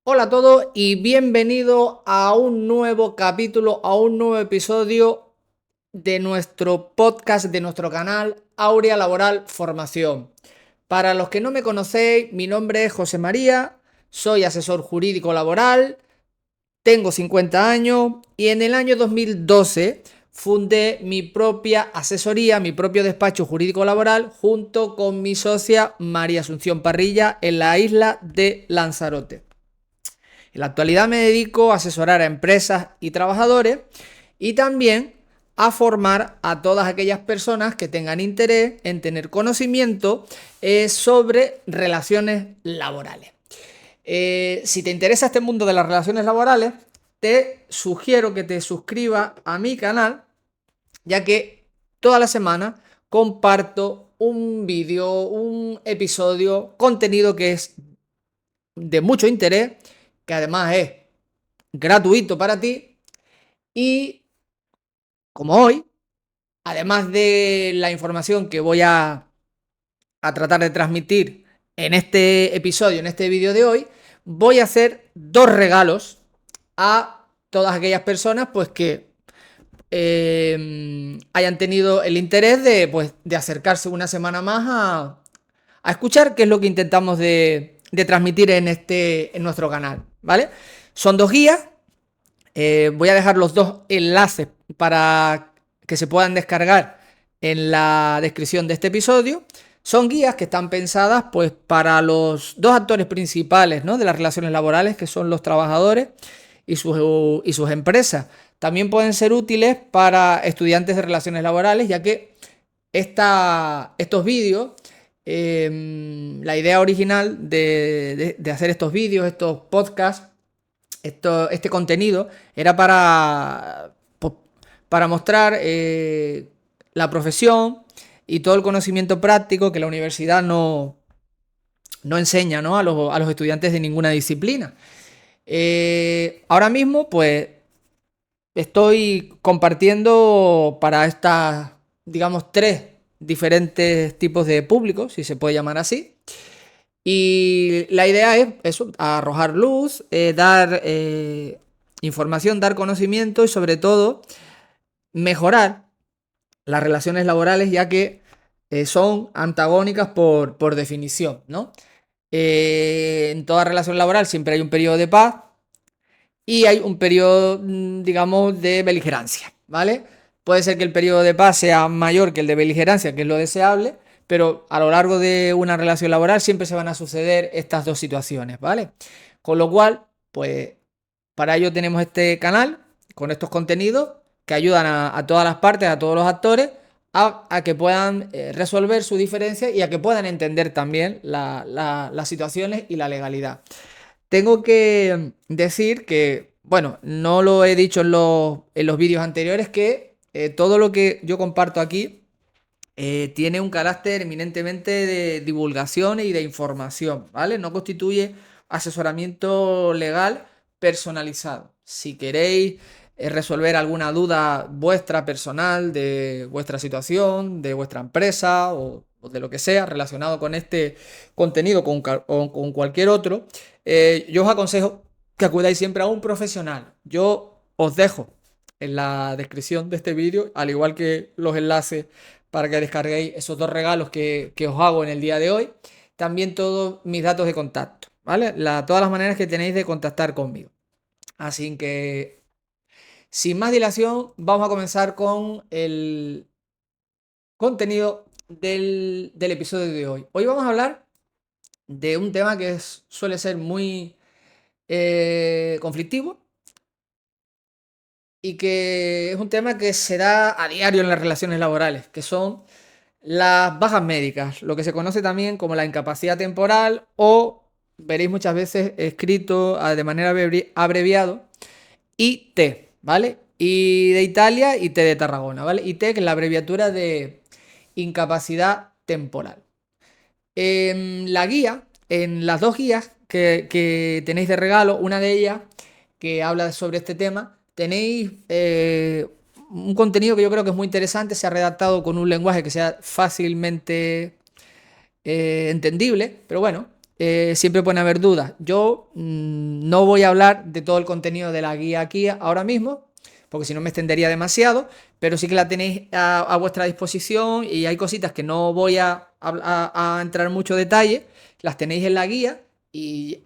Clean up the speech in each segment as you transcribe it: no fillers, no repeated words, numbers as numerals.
Hola a todos y bienvenido a un nuevo capítulo, a un nuevo episodio de nuestro podcast, de nuestro canal Aurea Laboral Formación. Para los que no me conocéis, mi nombre es José María, soy asesor jurídico laboral, tengo 50 años y en el año 2012 fundé mi propia asesoría, mi propio despacho jurídico laboral junto con mi socia María Asunción Parrilla en la isla de Lanzarote. En la actualidad me dedico a asesorar a empresas y trabajadores y también a formar a todas aquellas personas que tengan interés en tener conocimiento sobre relaciones laborales. Si te interesa este mundo de las relaciones laborales, te sugiero que te suscribas a mi canal, ya que toda la semana comparto un vídeo, un episodio, contenido que es de mucho interés, que además es gratuito para ti y como hoy, además de la información que voy a tratar de transmitir en este episodio, en este vídeo de hoy, voy a hacer dos regalos a todas aquellas personas pues que hayan tenido el interés de acercarse una semana más a escuchar qué es lo que intentamos de transmitir en nuestro canal, ¿vale? Son dos guías. Voy a dejar los dos enlaces para que se puedan descargar en la descripción de este episodio. Son guías que están pensadas pues para los dos actores principales, ¿no?, de las relaciones laborales, que son los trabajadores y sus empresas. También pueden ser útiles para estudiantes de relaciones laborales, ya que estos vídeos, la idea original de hacer estos vídeos, estos podcasts, este contenido era para mostrar la profesión y todo el conocimiento práctico que la universidad no enseña, ¿no?, a los estudiantes de ninguna disciplina. Ahora mismo, pues, estoy compartiendo para estas, digamos, tres diferentes tipos de públicos, si se puede llamar así. Y la idea es eso, arrojar luz, dar información, dar conocimiento y sobre todo mejorar las relaciones laborales, ya que son antagónicas por definición, ¿no? En toda relación laboral siempre hay un periodo de paz y hay un periodo, digamos, de beligerancia, ¿vale? Puede ser que el periodo de paz sea mayor que el de beligerancia, que es lo deseable, pero a lo largo de una relación laboral siempre se van a suceder estas dos situaciones, ¿vale? Con lo cual, pues, para ello tenemos este canal con estos contenidos que ayudan a todas las partes, a todos los actores, a que puedan resolver su diferencia y a que puedan entender también las situaciones y la legalidad. Tengo que decir que, bueno, no lo he dicho en los vídeos anteriores, que todo lo que yo comparto aquí tiene un carácter eminentemente de divulgación y de información, ¿vale? No constituye asesoramiento legal personalizado. Si queréis resolver alguna duda vuestra personal, de vuestra situación, de vuestra empresa o de lo que sea relacionado con este contenido, o con cualquier otro, yo os aconsejo que acudáis siempre a un profesional. Yo os dejo en la descripción de este vídeo, al igual que los enlaces para que descarguéis esos dos regalos que os hago en el día de hoy. También todos mis datos de contacto, ¿vale? Todas las maneras que tenéis de contactar conmigo. Así que, sin más dilación, vamos a comenzar con el contenido del episodio de hoy. Hoy vamos a hablar de un tema que suele ser muy conflictivo y que es un tema que se da a diario en las relaciones laborales, que son las bajas médicas, lo que se conoce también como la incapacidad temporal o veréis muchas veces escrito de manera abreviado IT, ¿vale? I de Italia y T de Tarragona, ¿vale? IT, que es la abreviatura de incapacidad temporal. En la guía, en las dos guías que tenéis de regalo, una de ellas que habla sobre este tema, tenéis un contenido que yo creo que es muy interesante. Se ha redactado con un lenguaje que sea fácilmente entendible, pero bueno, siempre pueden haber dudas. Yo no voy a hablar de todo el contenido de la guía aquí ahora mismo, porque si no me extendería demasiado, pero sí que la tenéis a vuestra disposición y hay cositas que no voy a entrar en mucho detalle, las tenéis en la guía y,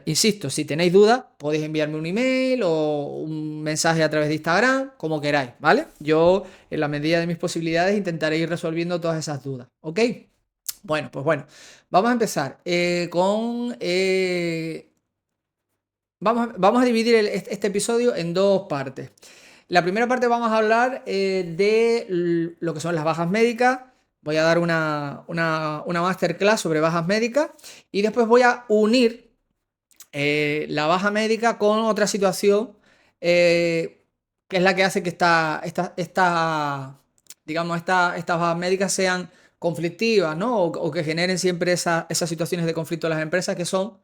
insisto, si tenéis dudas podéis enviarme un email o un mensaje a través de Instagram, como queráis, ¿vale? Yo, en la medida de mis posibilidades, intentaré ir resolviendo todas esas dudas, ¿ok? Bueno, pues bueno, vamos a empezar con... vamos a dividir este episodio en dos partes. La primera parte vamos a hablar de lo que son las bajas médicas. Voy a dar una masterclass sobre bajas médicas y después voy a unir la baja médica con otra situación que es la que hace que estas bajas médicas sean conflictivas, ¿no? O que generen siempre esas situaciones de conflicto en las empresas, que son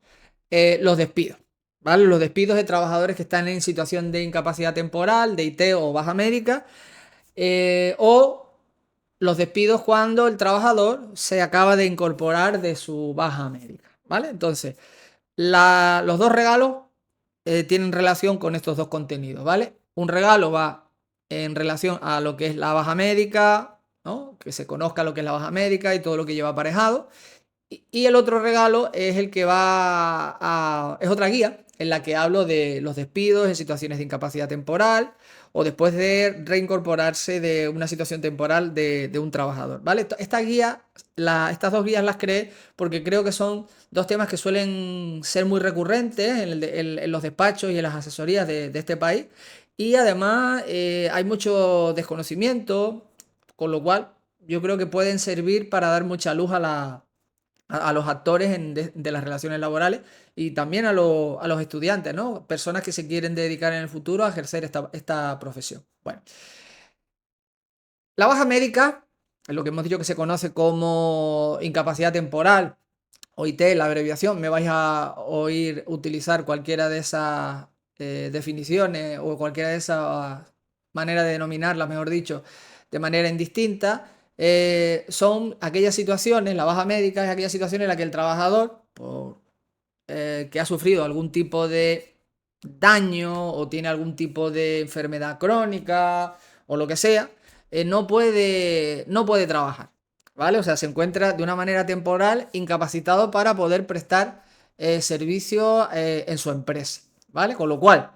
los despidos, ¿vale? Los despidos de trabajadores que están en situación de incapacidad temporal, de IT o baja médica, o los despidos cuando el trabajador se acaba de incorporar de su baja médica, ¿vale? Entonces, los dos regalos tienen relación con estos dos contenidos, ¿vale? Un regalo va en relación a lo que es la baja médica, ¿no? Que se conozca lo que es la baja médica y todo lo que lleva aparejado. Y el otro regalo es el que es otra guía en la que hablo de los despidos en situaciones de incapacidad temporal o después de reincorporarse de una situación temporal de un trabajador, ¿vale? Estas dos guías las creé porque creo que son dos temas que suelen ser muy recurrentes en los despachos y en las asesorías de este país. Y además hay mucho desconocimiento, con lo cual yo creo que pueden servir para dar mucha luz a los actores de las relaciones laborales y también a los estudiantes, ¿no? Personas que se quieren dedicar en el futuro a ejercer esta profesión. Bueno, la baja médica, es lo que hemos dicho que se conoce como incapacidad temporal o IT, la abreviación. Me vais a oír utilizar cualquiera de esas definiciones o cualquiera de esas maneras de denominarlas, mejor dicho, de manera indistinta. Son aquellas situaciones, la baja médica es aquella situación en la que el trabajador, que ha sufrido algún tipo de daño o tiene algún tipo de enfermedad crónica o lo que sea, no puede trabajar, ¿vale? O sea, se encuentra de una manera temporal incapacitado para poder prestar servicio en su empresa, ¿vale? Con lo cual,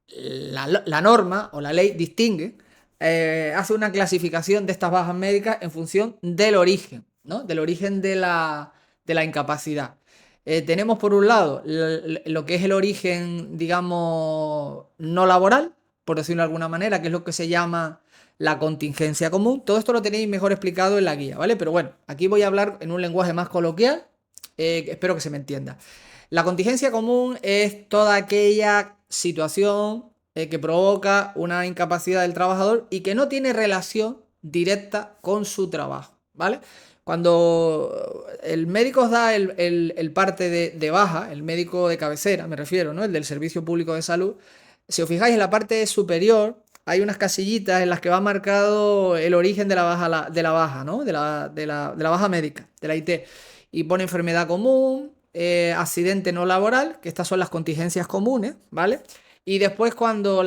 la norma o la ley distingue, hace una clasificación de estas bajas médicas en función del origen, ¿no? Del origen de la incapacidad. Tenemos por un lado lo que es el origen, digamos, no laboral, por decirlo de alguna manera, que es lo que se llama la contingencia común. Todo esto lo tenéis mejor explicado en la guía, ¿vale? Pero bueno, aquí voy a hablar en un lenguaje más coloquial, espero que se me entienda. La contingencia común es toda aquella situación que provoca una incapacidad del trabajador y que no tiene relación directa con su trabajo, ¿vale? Cuando el médico os da el parte de baja, el médico de cabecera, me refiero, ¿no? El del Servicio Público de Salud, si os fijáis en la parte superior hay unas casillitas en las que va marcado el origen de la baja, ¿no? De la baja médica, de la IT. Y pone enfermedad común, accidente no laboral, que estas son las contingencias comunes, ¿vale? Y después cuando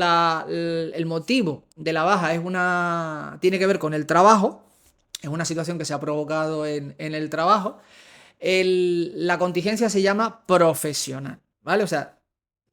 el motivo de la baja tiene que ver con el trabajo, es una situación que se ha provocado en el trabajo, la contingencia se llama profesional, ¿vale? O sea,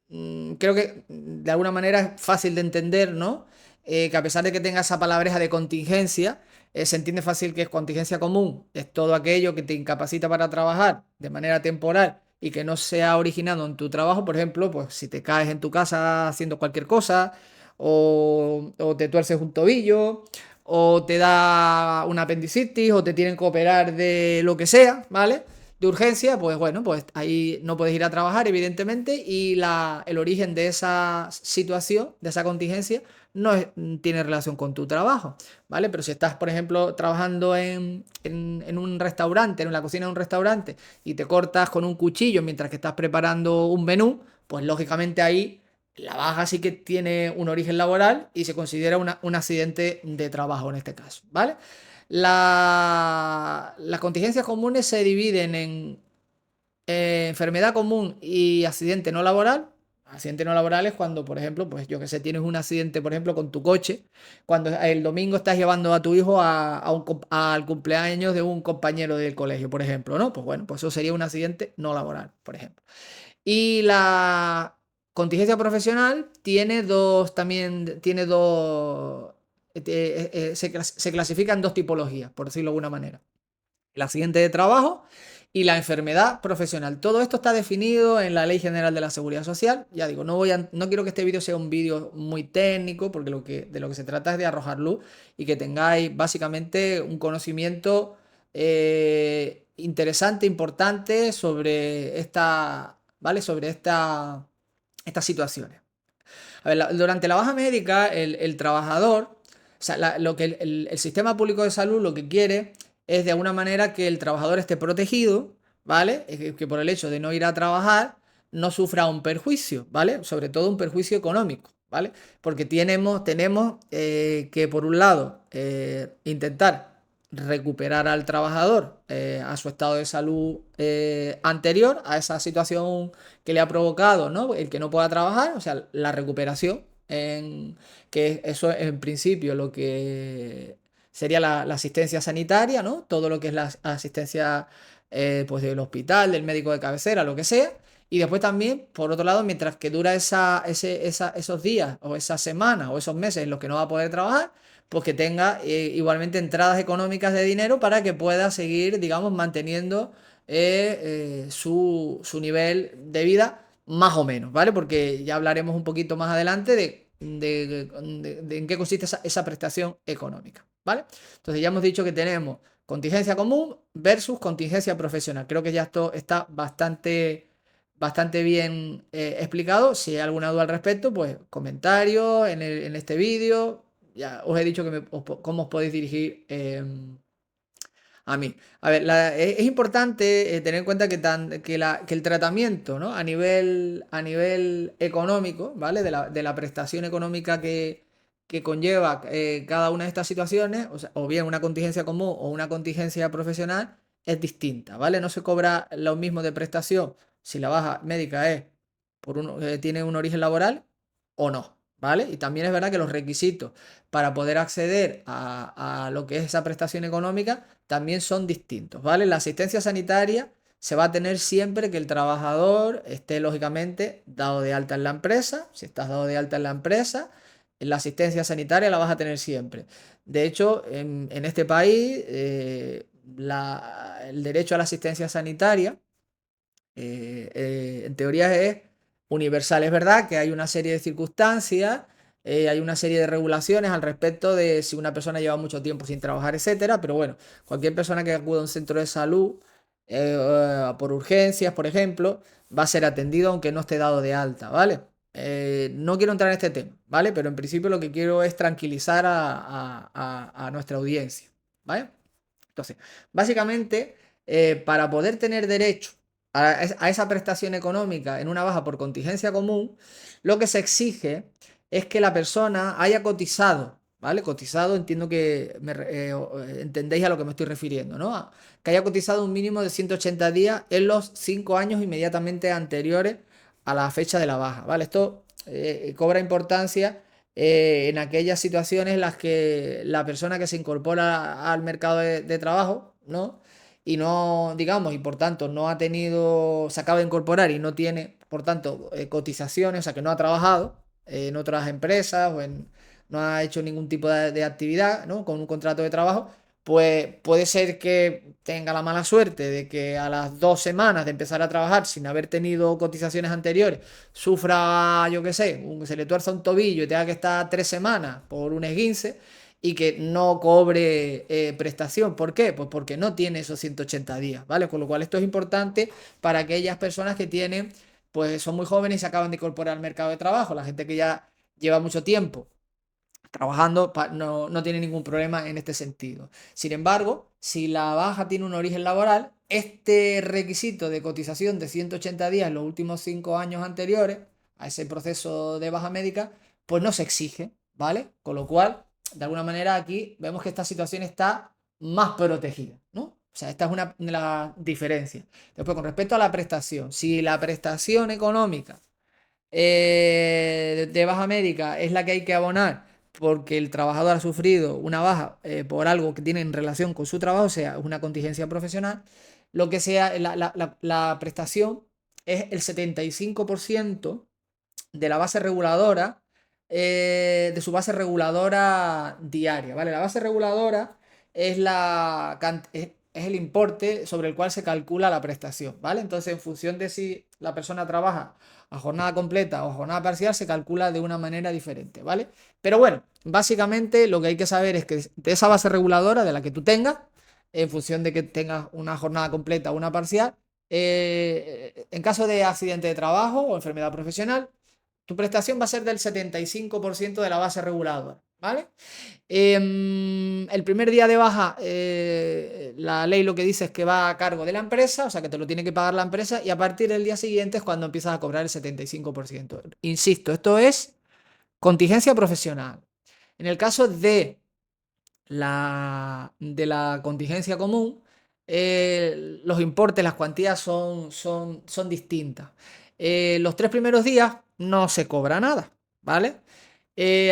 creo que de alguna manera es fácil de entender, ¿no? Que a pesar de que tenga esa palabreja de contingencia, se entiende fácil que es contingencia común, es todo aquello que te incapacita para trabajar de manera temporal y que no se ha originado en tu trabajo. Por ejemplo, pues si te caes en tu casa haciendo cualquier cosa, o te tuerces un tobillo, o te da una apendicitis, o te tienen que operar de lo que sea, ¿vale? De urgencia, pues bueno, pues ahí no puedes ir a trabajar, evidentemente, y el origen de esa situación, de esa contingencia, tiene relación con tu trabajo, ¿vale? Pero si estás, por ejemplo, trabajando en un restaurante, en la cocina de un restaurante, y te cortas con un cuchillo mientras que estás preparando un menú, pues lógicamente ahí la baja sí que tiene un origen laboral y se considera un accidente de trabajo en este caso, ¿vale? Las contingencias comunes se dividen en enfermedad común y accidente no laboral. Accidente no laboral es cuando, por ejemplo, pues yo que sé, tienes un accidente, por ejemplo, con tu coche, cuando el domingo estás llevando a tu hijo al cumpleaños de un compañero del colegio, por ejemplo, ¿no? Pues bueno, pues eso sería un accidente no laboral, por ejemplo. Y la contingencia profesional tiene dos, también tiene dos, se clasifican dos tipologías, por decirlo de alguna manera. El accidente de trabajo y la enfermedad profesional. Todo esto está definido en la Ley General de la Seguridad Social. Ya digo, no quiero que este vídeo sea un vídeo muy técnico, porque de lo que se trata es de arrojar luz y que tengáis básicamente un conocimiento interesante, importante sobre ¿vale? Sobre estas situaciones. A ver, durante la baja médica, el trabajador, o sea, lo que el sistema público de salud lo que quiere es de alguna manera que el trabajador esté protegido, ¿vale? Que por el hecho de no ir a trabajar no sufra un perjuicio, ¿vale? Sobre todo un perjuicio económico, ¿vale? Porque tenemos que, por un lado, intentar recuperar al trabajador a su estado de salud anterior, a esa situación que le ha provocado, ¿no? El que no pueda trabajar, o sea, la recuperación, que eso es en principio lo que sería la asistencia sanitaria, ¿no? Todo lo que es la asistencia pues del hospital, del médico de cabecera, lo que sea. Y después también, por otro lado, mientras que dura esos días o esas semanas o esos meses en los que no va a poder trabajar, pues que tenga igualmente entradas económicas de dinero para que pueda seguir, digamos, manteniendo su nivel de vida más o menos, ¿vale? Porque ya hablaremos un poquito más adelante de en qué consiste esa prestación económica, ¿vale? Entonces ya hemos dicho que tenemos contingencia común versus contingencia profesional. Creo que ya esto está bastante bien explicado. Si hay alguna duda al respecto, pues comentarios en este vídeo. Ya os he dicho cómo os podéis dirigir a mí. A ver, es importante tener en cuenta que el tratamiento, ¿no? A nivel económico, ¿vale? De la prestación económica que conlleva cada una de estas situaciones, o bien una contingencia común o una contingencia profesional, es distinta, ¿vale? No se cobra lo mismo de prestación si la baja médica tiene un origen laboral o no, ¿vale? Y también es verdad que los requisitos para poder acceder a lo que es esa prestación económica también son distintos, ¿vale? La asistencia sanitaria se va a tener siempre que el trabajador esté lógicamente dado de alta en la empresa. Si estás dado de alta en la empresa, la asistencia sanitaria la vas a tener siempre. De hecho, en este país, el derecho a la asistencia sanitaria, en teoría es universal. Es verdad que hay una serie de circunstancias, hay una serie de regulaciones al respecto de si una persona lleva mucho tiempo sin trabajar, etcétera, pero bueno, cualquier persona que acuda a un centro de salud por urgencias, por ejemplo, va a ser atendido aunque no esté dado de alta, ¿vale? No quiero entrar en este tema, ¿vale? Pero en principio lo que quiero es tranquilizar a nuestra audiencia, ¿vale? Entonces, básicamente, para poder tener derecho a esa prestación económica en una baja por contingencia común, lo que se exige es que la persona haya cotizado, ¿vale? Cotizado, entiendo que entendéis a lo que me estoy refiriendo, ¿no? Que haya cotizado un mínimo de 180 días en los 5 años inmediatamente anteriores a la fecha de la baja, ¿vale? Esto cobra importancia en aquellas situaciones en las que la persona que se incorpora al mercado de trabajo, ¿no? Y no, digamos, y por tanto no ha tenido, se acaba de incorporar y no tiene, por tanto, cotizaciones, o sea, que no ha trabajado en otras empresas no ha hecho ningún tipo de actividad, ¿no? Con un contrato de trabajo, pues puede ser que tenga la mala suerte de que a las 2 semanas de empezar a trabajar sin haber tenido cotizaciones anteriores, sufra, yo qué sé, se le tuerza un tobillo y tenga que estar 3 semanas por un esguince y que no cobre prestación. ¿Por qué? Pues porque no tiene esos 180 días, ¿vale? Con lo cual esto es importante para aquellas personas que tienen, pues son muy jóvenes y se acaban de incorporar al mercado de trabajo, la gente que ya lleva mucho tiempo trabajando no tiene ningún problema en este sentido. Sin embargo, si la baja tiene un origen laboral, este requisito de cotización de 180 días en los últimos 5 años anteriores a ese proceso de baja médica, pues no se exige, ¿vale? Con lo cual, de alguna manera aquí vemos que esta situación está más protegida, ¿no? O sea, esta es una de las diferencias. Después, con respecto a la prestación, si la prestación económica de baja médica es la que hay que abonar porque el trabajador ha sufrido una baja por algo que tiene en relación con su trabajo, o sea, una contingencia profesional, lo que sea, la prestación es el 75% de la base reguladora, de su base reguladora diaria, ¿vale? La base reguladora es, es el importe sobre el cual se calcula la prestación, ¿vale? Entonces, en función de si la persona trabaja a jornada completa o a jornada parcial, se calcula de una manera diferente, ¿vale? Pero bueno, básicamente lo que hay que saber es que de esa base reguladora, de la que tú tengas, en función de que tengas una jornada completa o una parcial, en caso de accidente de trabajo o enfermedad profesional, tu prestación va a ser del 75% de la base reguladora, ¿vale? El primer día de baja, la ley lo que dice es que va a cargo de la empresa, o sea que te lo tiene que pagar la empresa, y a partir del día siguiente es cuando empiezas a cobrar el 75%. Insisto, esto es contingencia profesional. En el caso de la contingencia común, los importes, las cuantías son distintas. Los 3 primeros días no se cobra nada, ¿vale?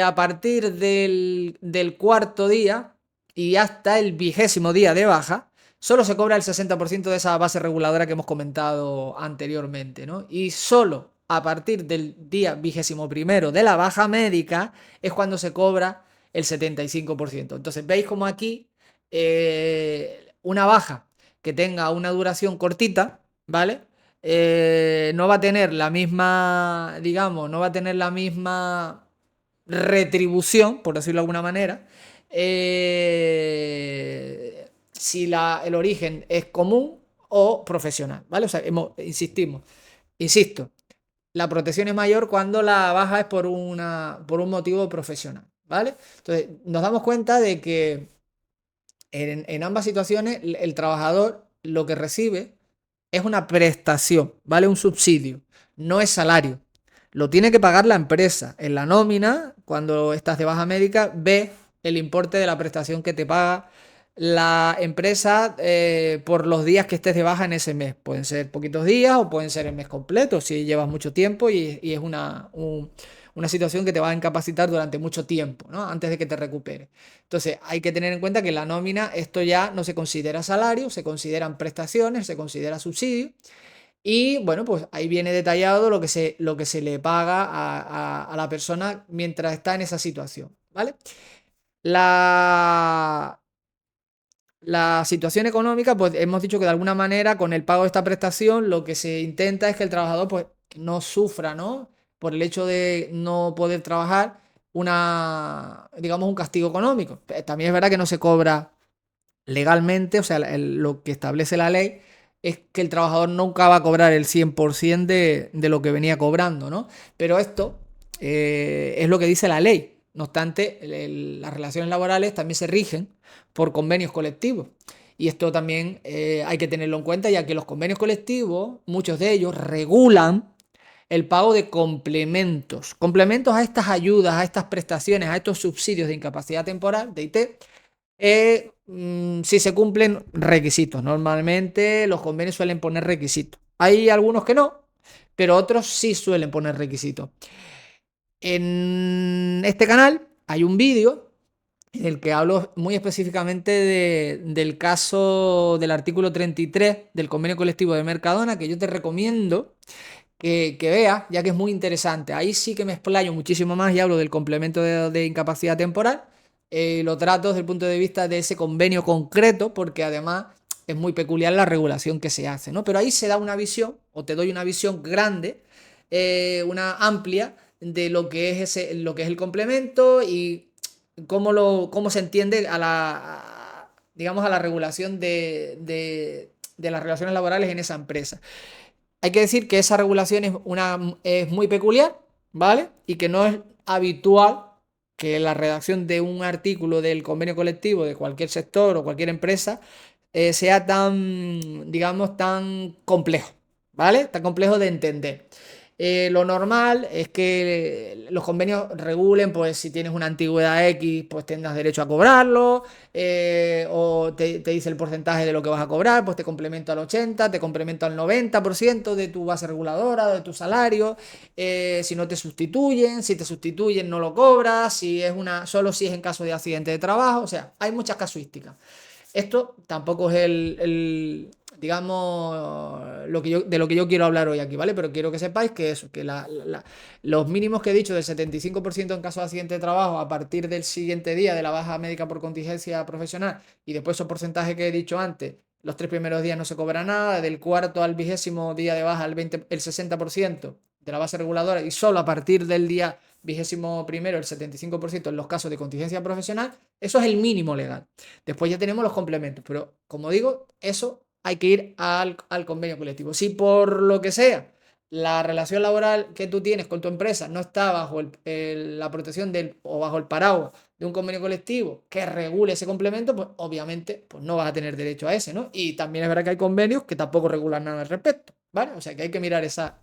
A partir del cuarto día y hasta el 20º día de baja, solo se cobra el 60% de esa base reguladora que hemos comentado anteriormente, ¿no? Y solo a partir del día 21º de la baja médica es cuando se cobra el 75%. Entonces, veis como aquí una baja que tenga una duración cortita, ¿vale? No va a tener la misma, digamos, no va a tener la misma retribución, por decirlo de alguna manera, si el origen es común o profesional, ¿vale? O sea, insisto, la protección es mayor cuando la baja es por un motivo profesional, ¿vale? Entonces, nos damos cuenta de que en ambas situaciones el trabajador lo que recibe es una prestación, ¿vale? Un subsidio, no es salario. Lo tiene que pagar la empresa. En la nómina, cuando estás de baja médica, ve el importe de la prestación que te paga la empresa por los días que estés de baja en ese mes. Pueden ser poquitos días o pueden ser el mes completo si llevas mucho tiempo y es una situación que te va a incapacitar durante mucho tiempo, ¿no? Antes de que te recuperes. Entonces, hay que tener en cuenta que en la nómina esto ya no se considera salario, se consideran prestaciones, se considera subsidio. Y bueno, pues ahí viene detallado lo que se le paga a la persona mientras está en esa situación, ¿vale? La, la situación económica, pues hemos dicho que de alguna manera con el pago de esta prestación lo que se intenta es que el trabajador pues no sufra, ¿no? Por el hecho de no poder trabajar digamos, un castigo económico. También es verdad que no se cobra legalmente, o sea, lo que establece la ley es que el trabajador nunca va a cobrar el 100% de lo que venía cobrando, ¿no? Pero esto es lo que dice la ley. No obstante, las relaciones laborales también se rigen por convenios colectivos. Y esto también hay que tenerlo en cuenta, ya que los convenios colectivos, muchos de ellos, regulan el pago de complementos. Complementos a estas ayudas, a estas prestaciones, a estos subsidios de incapacidad temporal, de IT, si se cumplen requisitos. Normalmente los convenios suelen poner requisitos. Hay algunos que no, pero otros sí suelen poner requisitos. En este canal hay un vídeo en el que hablo muy específicamente del caso del artículo 33 del convenio colectivo de Mercadona, que yo te recomiendo que veas, ya que es muy interesante. Ahí sí que me explayo muchísimo más y hablo del complemento de incapacidad temporal. Lo trato desde el punto de vista de ese convenio concreto, porque además es muy peculiar la regulación que se hace, ¿no? Pero ahí se da una visión, o te doy una visión grande, una amplia, de lo que es lo que es el complemento y cómo se entiende digamos, a la regulación de las relaciones laborales en esa empresa. Hay que decir que esa regulación es muy peculiar, ¿vale? Y que no es habitual que la redacción de un artículo del convenio colectivo de cualquier sector o cualquier empresa sea tan, digamos, tan complejo, ¿vale? Tan complejo de entender. Lo normal es que los convenios regulen, pues si tienes una antigüedad X, pues tengas derecho a cobrarlo, o te dice el porcentaje de lo que vas a cobrar, pues te complemento al 80, te complemento al 90% de tu base reguladora, de tu salario. Si no te sustituyen, si te sustituyen no lo cobras, si es solo si es en caso de accidente de trabajo, o sea, hay muchas casuísticas. Esto tampoco es digamos, de lo que yo quiero hablar hoy aquí, ¿vale? Pero quiero que sepáis que eso, que los mínimos que he dicho del 75% en caso de accidente de trabajo a partir del siguiente día de la baja médica por contingencia profesional, y después esos porcentajes que he dicho antes, los 3 primeros días no se cobra nada, del cuarto al 20º día de baja el 60% de la base reguladora, y solo a partir del día 21º el 75% en los casos de contingencia profesional. Eso es el mínimo legal. Después ya tenemos los complementos, pero como digo, eso hay que ir al convenio colectivo. Si por lo que sea la relación laboral que tú tienes con tu empresa no está bajo la protección o bajo el paraguas de un convenio colectivo que regule ese complemento, pues obviamente pues no vas a tener derecho a ese, ¿no? Y también es verdad que hay convenios que tampoco regulan nada al respecto, ¿vale? O sea que hay que mirar esa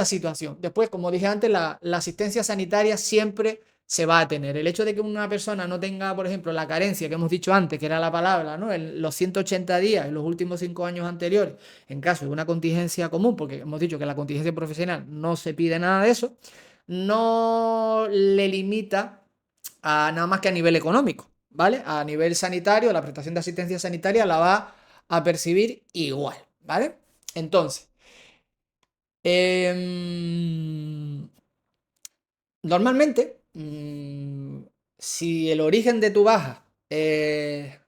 situación. Después, como dije antes, la asistencia sanitaria siempre se va a tener. El hecho de que una persona no tenga, por ejemplo, la carencia que hemos dicho antes, que era la palabra, ¿no? Los 180 días en los últimos 5 años anteriores, en caso de una contingencia común, porque hemos dicho que la contingencia profesional no se pide nada de eso, no le limita a nada más que a nivel económico, ¿vale? A nivel sanitario, la prestación de asistencia sanitaria la va a percibir igual, ¿vale? Entonces, Em, normalmente, si el origen de tu baja es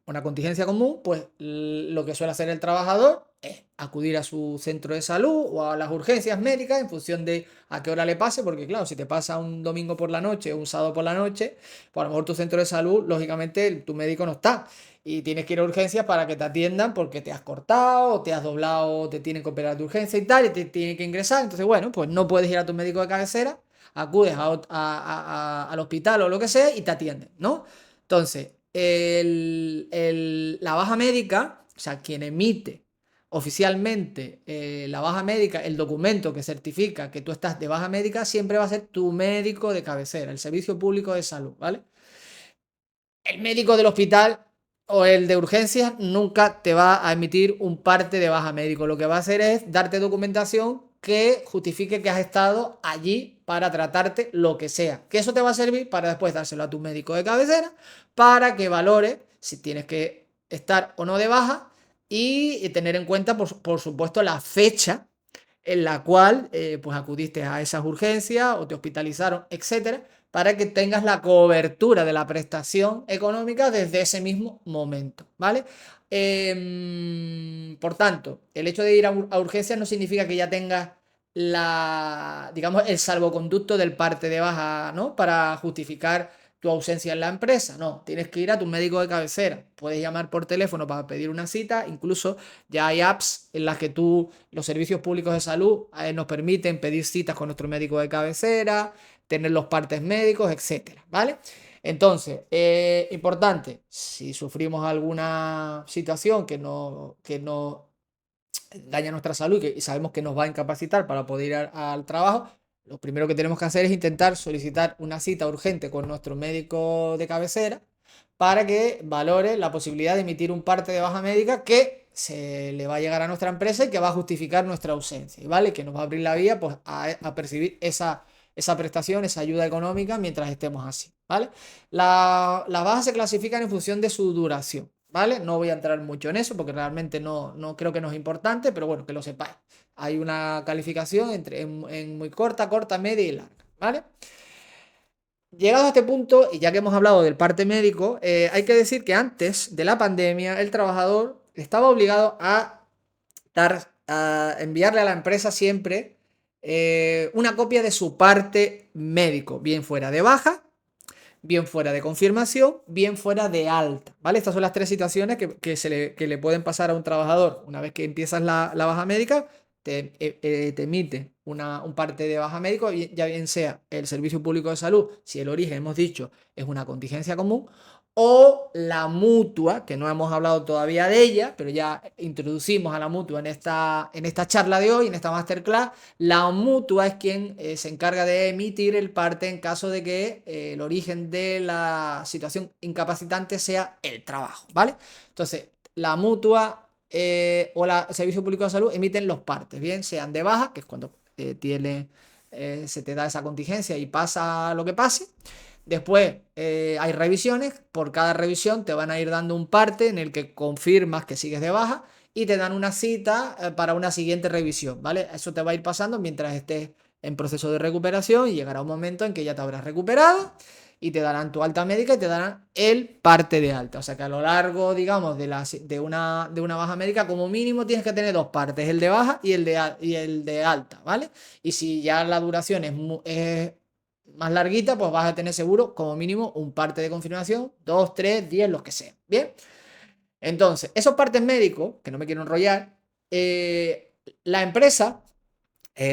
una contingencia común, pues lo que suele hacer el trabajador es acudir a su centro de salud o a las urgencias médicas en función de a qué hora le pase, porque claro, si te pasa un domingo por la noche o un sábado por la noche, pues a lo mejor tu centro de salud, lógicamente, tu médico no está. Y tienes que ir a urgencias para que te atiendan porque te has cortado, te has doblado, te tienen que operar de urgencia y tal, y te tienen que ingresar. Entonces, bueno, pues no puedes ir a tu médico de cabecera, acudes al hospital o lo que sea y te atienden, ¿no? Entonces, la baja médica, o sea, quien emite oficialmente la baja médica, el documento que certifica que tú estás de baja médica, siempre va a ser tu médico de cabecera, el Servicio Público de Salud, ¿vale? El médico del hospital o el de urgencias nunca te va a emitir un parte de baja médico. Lo que va a hacer es darte documentación que justifique que has estado allí para tratarte lo que sea. Que eso te va a servir para después dárselo a tu médico de cabecera para que valore si tienes que estar o no de baja y tener en cuenta, por supuesto, la fecha en la cual pues acudiste a esas urgencias o te hospitalizaron, etcétera, para que tengas la cobertura de la prestación económica desde ese mismo momento, ¿vale? Por tanto, el hecho de ir a urgencias no significa que ya tengas digamos, el salvoconducto del parte de baja, ¿no? Para justificar tu ausencia en la empresa. No, tienes que ir a tu médico de cabecera. Puedes llamar por teléfono para pedir una cita. Incluso ya hay apps en las que los servicios públicos de salud nos permiten pedir citas con nuestro médico de cabecera, tener los partes médicos, etcétera, ¿vale? Entonces, importante, si sufrimos alguna situación que no daña nuestra salud y sabemos que nos va a incapacitar para poder ir al trabajo, lo primero que tenemos que hacer es intentar solicitar una cita urgente con nuestro médico de cabecera para que valore la posibilidad de emitir un parte de baja médica que se le va a llegar a nuestra empresa y que va a justificar nuestra ausencia, ¿vale? Que nos va a abrir la vía pues, a percibir esa prestación, esa ayuda económica mientras estemos así, ¿vale? Las bajas se clasifican en función de su duración, ¿vale? No voy a entrar mucho en eso porque realmente no creo que nos es importante, pero bueno, que lo sepáis. Hay una calificación en muy corta, media y larga, ¿vale? Llegado a este punto, y ya que hemos hablado del parte médico, hay que decir que antes de la pandemia el trabajador estaba obligado a enviarle a la empresa siempre una copia de su parte médico, bien fuera de baja, bien fuera de confirmación, bien fuera de alta, ¿vale? Estas son las tres situaciones que le pueden pasar a un trabajador. Una vez que empiezas la baja médica, te emite un parte de baja médico, ya bien sea el Servicio Público de Salud, si el origen, hemos dicho, es una contingencia común, o la mutua, que no hemos hablado todavía de ella, pero ya introducimos a la mutua en esta charla de hoy, en esta masterclass. La mutua es quien se encarga de emitir el parte en caso de que el origen de la situación incapacitante sea el trabajo, ¿vale? Entonces, la mutua o el Servicio Público de Salud emiten los partes, bien sean de baja, que es cuando se te da esa contingencia y pasa lo que pase. Después hay revisiones, por cada revisión te van a ir dando un parte en el que confirmas que sigues de baja y te dan una cita para una siguiente revisión, ¿vale? Eso te va a ir pasando mientras estés en proceso de recuperación y llegará un momento en que ya te habrás recuperado y te darán tu alta médica y te darán el parte de alta. O sea que a lo largo, digamos, de una baja médica, como mínimo tienes que tener dos partes, el de baja y el de alta, ¿vale? Y si ya la duración es más larguita, pues vas a tener seguro como mínimo un parte de confirmación, 2, 3, 10, los que sean. Bien, entonces, esos partes médicos, que no me quiero enrollar, la empresa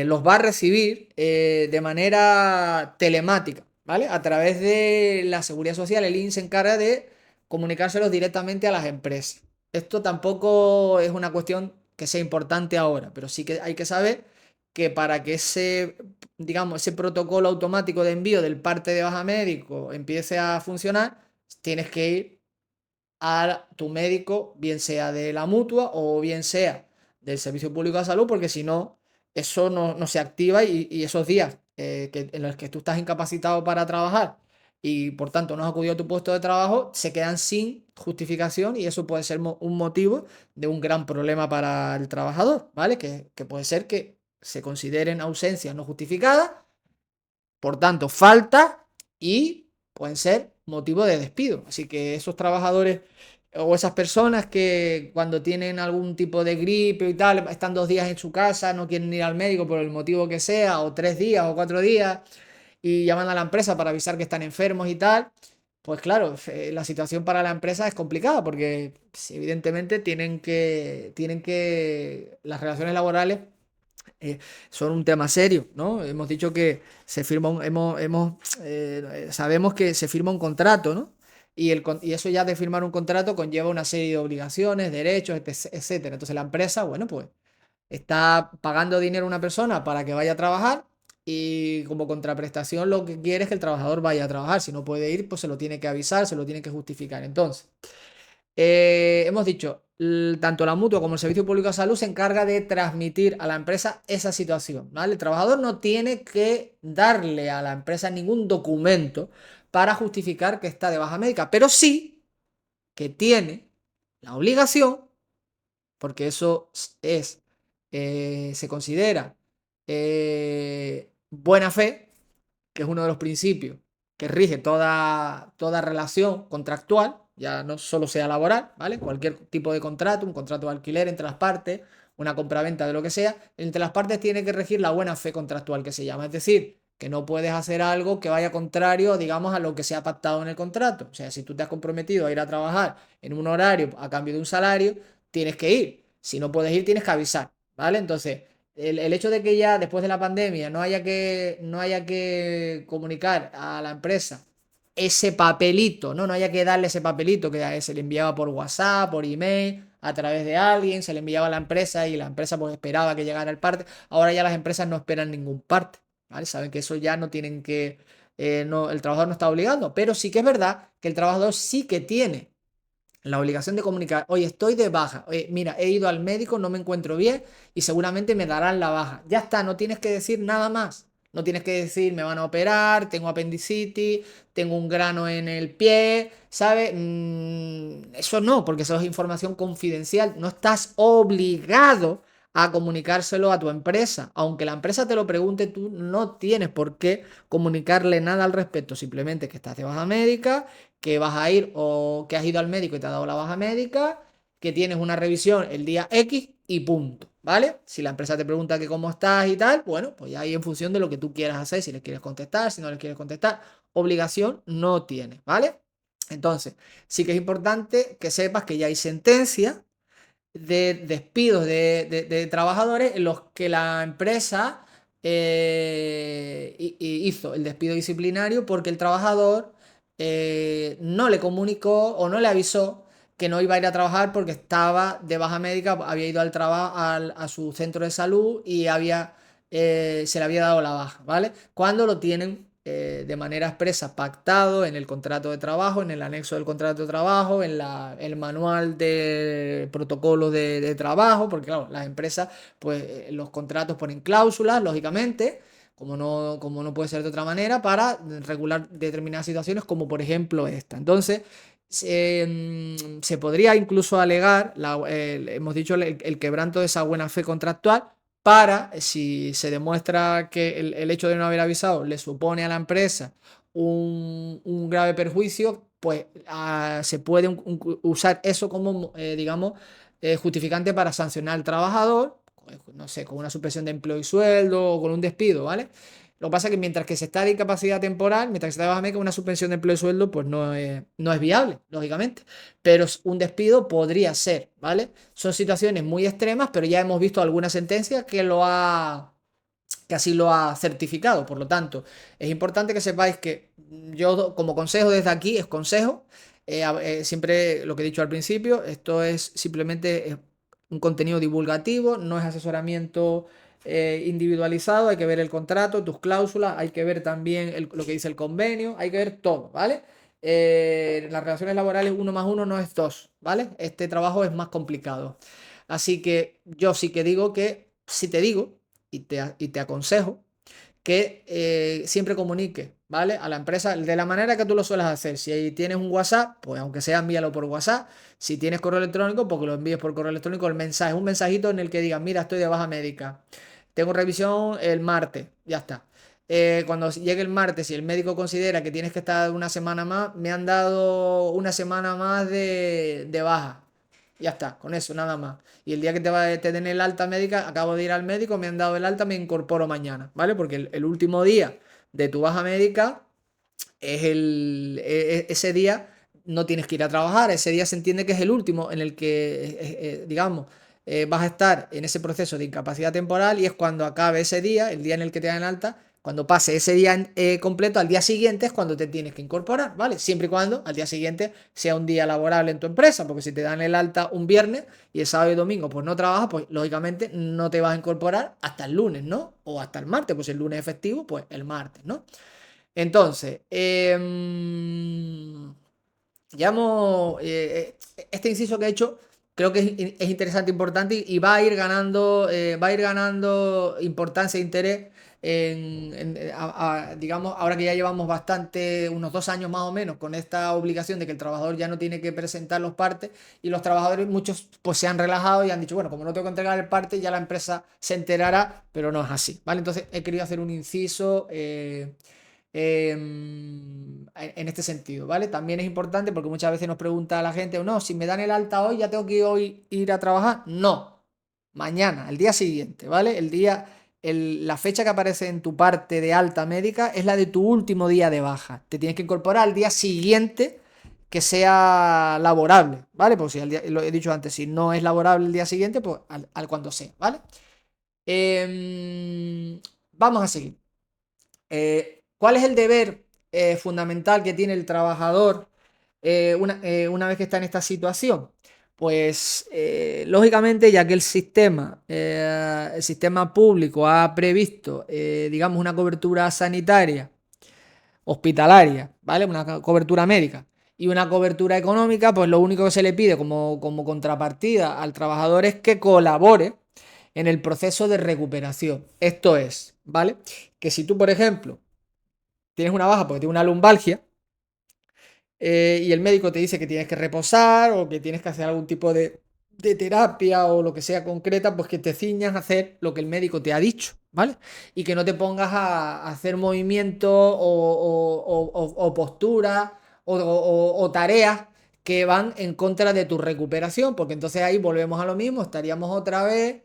los va a recibir de manera telemática, ¿vale? A través de la Seguridad Social, el INSS se encarga de comunicárselos directamente a las empresas. Esto tampoco es una cuestión que sea importante ahora, pero sí que hay que saber que para que digamos, ese protocolo automático de envío del parte de baja médico empiece a funcionar, tienes que ir a tu médico, bien sea de la mutua o bien sea del Servicio Público de Salud, porque si no, eso no se activa y esos días en los que tú estás incapacitado para trabajar y por tanto no has acudido a tu puesto de trabajo, se quedan sin justificación y eso puede ser un motivo de un gran problema para el trabajador, ¿vale? Que puede ser que se consideren ausencias no justificadas, por tanto, falta y pueden ser motivo de despido. Así que esos trabajadores o esas personas que cuando tienen algún tipo de gripe y tal, están 2 días en su casa, no quieren ir al médico por el motivo que sea, o 3 días o 4 días, y llaman a la empresa para avisar que están enfermos y tal, pues claro, la situación para la empresa es complicada porque evidentemente las relaciones laborales son un tema serio, ¿no? Hemos dicho que se firma sabemos que se firma un contrato, ¿no? Y eso ya de firmar un contrato conlleva una serie de obligaciones, derechos, etcétera. Entonces la empresa, bueno, pues está pagando dinero a una persona para que vaya a trabajar y como contraprestación lo que quiere es que el trabajador vaya a trabajar. Si no puede ir, pues se lo tiene que avisar, se lo tiene que justificar. Entonces, hemos dicho, tanto la mutua como el Servicio Público de Salud se encarga de transmitir a la empresa esa situación, ¿vale? El trabajador no tiene que darle a la empresa ningún documento para justificar que está de baja médica, pero sí que tiene la obligación, porque eso se considera buena fe, que es uno de los principios que rige toda relación contractual, ya no solo sea laboral, ¿vale? Cualquier tipo de contrato, un contrato de alquiler entre las partes, una compraventa de lo que sea, entre las partes tiene que regir la buena fe contractual que se llama, es decir, que no puedes hacer algo que vaya contrario, digamos, a lo que se ha pactado en el contrato. O sea, si tú te has comprometido a ir a trabajar en un horario a cambio de un salario, tienes que ir. Si no puedes ir, tienes que avisar, ¿vale? Entonces, el hecho de que ya después de la pandemia no haya que comunicar a la empresa ese papelito, ¿no? No haya que darle ese papelito que se le enviaba por WhatsApp, por email, a través de alguien, se le enviaba a la empresa y la empresa pues esperaba que llegara el parte. Ahora ya las empresas no esperan ningún parte, ¿vale? Saben que eso ya no tienen que, no, el trabajador no está obligado, pero sí que es verdad que el trabajador sí que tiene la obligación de comunicar, oye, estoy de baja, oye, mira, he ido al médico, no me encuentro bien y seguramente me darán la baja. Ya está, no tienes que decir nada más. No tienes que decir, me van a operar, tengo apendicitis, tengo un grano en el pie, ¿sabes? Eso no, porque eso es información confidencial. No estás obligado a comunicárselo a tu empresa. Aunque la empresa te lo pregunte, tú no tienes por qué comunicarle nada al respecto. Simplemente que estás de baja médica, que vas a ir o que has ido al médico y te ha dado la baja médica, que tienes una revisión el día X y punto, ¿vale? Si la empresa te pregunta que cómo estás y tal, bueno, pues ya ahí en función de lo que tú quieras hacer, si les quieres contestar, si no les quieres contestar, obligación no tienes, ¿vale? Entonces, sí que es importante que sepas que ya hay sentencia de despidos de trabajadores en los que la empresa hizo el despido disciplinario porque el trabajador no le comunicó o no le avisó que no iba a ir a trabajar porque estaba de baja médica, había ido al trabajo a su centro de salud y se le había dado la baja, ¿vale? Cuando lo tienen de manera expresa pactado en el contrato de trabajo, en el anexo del contrato de trabajo, el manual de protocolo de trabajo, porque claro, las empresas, pues los contratos ponen cláusulas, lógicamente como no puede ser de otra manera, para regular determinadas situaciones, como por ejemplo esta. Entonces, se podría incluso alegar, hemos dicho, el quebranto de esa buena fe contractual para, si se demuestra que el hecho de no haber avisado le supone a la empresa un grave perjuicio, pues se puede usar eso como, digamos, justificante para sancionar al trabajador, no sé, con una suspensión de empleo y sueldo o con un despido, ¿vale? Lo que pasa es que mientras que se está de incapacidad temporal, mientras que se está de baja médica, una suspensión de empleo y sueldo, pues no es viable, lógicamente. Pero un despido podría ser, ¿vale? Son situaciones muy extremas, pero ya hemos visto alguna sentencia que así lo ha certificado. Por lo tanto, es importante que sepáis que yo, como consejo desde aquí, es consejo. Siempre lo que he dicho al principio, esto es simplemente un contenido divulgativo, no es asesoramiento individualizado. Hay que ver el contrato, tus cláusulas, hay que ver también lo que dice el convenio, hay que ver todo, ¿vale? Las relaciones laborales 1 más 1 no es 2, ¿vale? Este trabajo es más complicado. Así que yo sí que digo que, si te digo, y te aconsejo que siempre comunique, ¿vale? A la empresa de la manera que tú lo sueles hacer. Si tienes un WhatsApp, pues aunque sea envíalo por WhatsApp. Si tienes correo electrónico, pues que lo envíes por correo electrónico el mensaje, un mensajito en el que digas, mira, estoy de baja médica. Tengo revisión el martes, ya está. Cuando llegue el martes, si el médico considera que tienes que estar una semana más, me han dado una semana más de baja. Ya está, con eso, nada más. Y el día que te den el alta médica, acabo de ir al médico, me han dado el alta, me incorporo mañana, ¿vale? Porque el último día de tu baja médica ese día no tienes que ir a trabajar, ese día se entiende que es el último en el que, digamos, vas a estar en ese proceso de incapacidad temporal y es cuando acabe ese día, el día en el que te dan alta, cuando pase ese día completo, al día siguiente es cuando te tienes que incorporar, ¿vale? Siempre y cuando al día siguiente sea un día laborable en tu empresa, porque si te dan el alta un viernes y el sábado y domingo pues no trabajas, pues lógicamente no te vas a incorporar hasta el lunes, ¿no? O hasta el martes, pues si el lunes es festivo, pues el martes, ¿no? Entonces, ya este inciso que he hecho, creo que es interesante, importante y va a ir ganando importancia e interés digamos, ahora que ya llevamos unos 2 años más o menos, con esta obligación de que el trabajador ya no tiene que presentar los partes y los trabajadores, muchos, pues se han relajado y han dicho, bueno, como no tengo que entregar el parte, ya la empresa se enterará, pero no es así, ¿vale? Entonces he querido hacer un inciso. En este sentido, ¿vale? También es importante porque muchas veces nos pregunta la gente, no, si me dan el alta hoy, ya tengo que hoy ir a trabajar. No, mañana, el día siguiente, ¿vale? La fecha que aparece en tu parte de alta médica es la de tu último día de baja. Te tienes que incorporar al día siguiente que sea laborable, ¿vale? Pues si lo he dicho antes, si no es laborable el día siguiente, pues al cuando sea, ¿vale? Vamos a seguir. ¿Cuál es el deber fundamental que tiene el trabajador una vez que está en esta situación? Pues lógicamente, ya que el sistema público ha previsto, digamos, una cobertura sanitaria, hospitalaria, ¿vale? Una cobertura médica y una cobertura económica, pues lo único que se le pide como contrapartida al trabajador es que colabore en el proceso de recuperación. Esto es, ¿vale? Que si tú, por ejemplo, tienes una baja porque tienes una lumbalgia y el médico te dice que tienes que reposar o que tienes que hacer algún tipo de terapia o lo que sea concreta, pues que te ciñas a hacer lo que el médico te ha dicho, ¿vale? Y que no te pongas a hacer movimientos o posturas o tareas que van en contra de tu recuperación, porque entonces ahí volvemos a lo mismo, estaríamos otra vez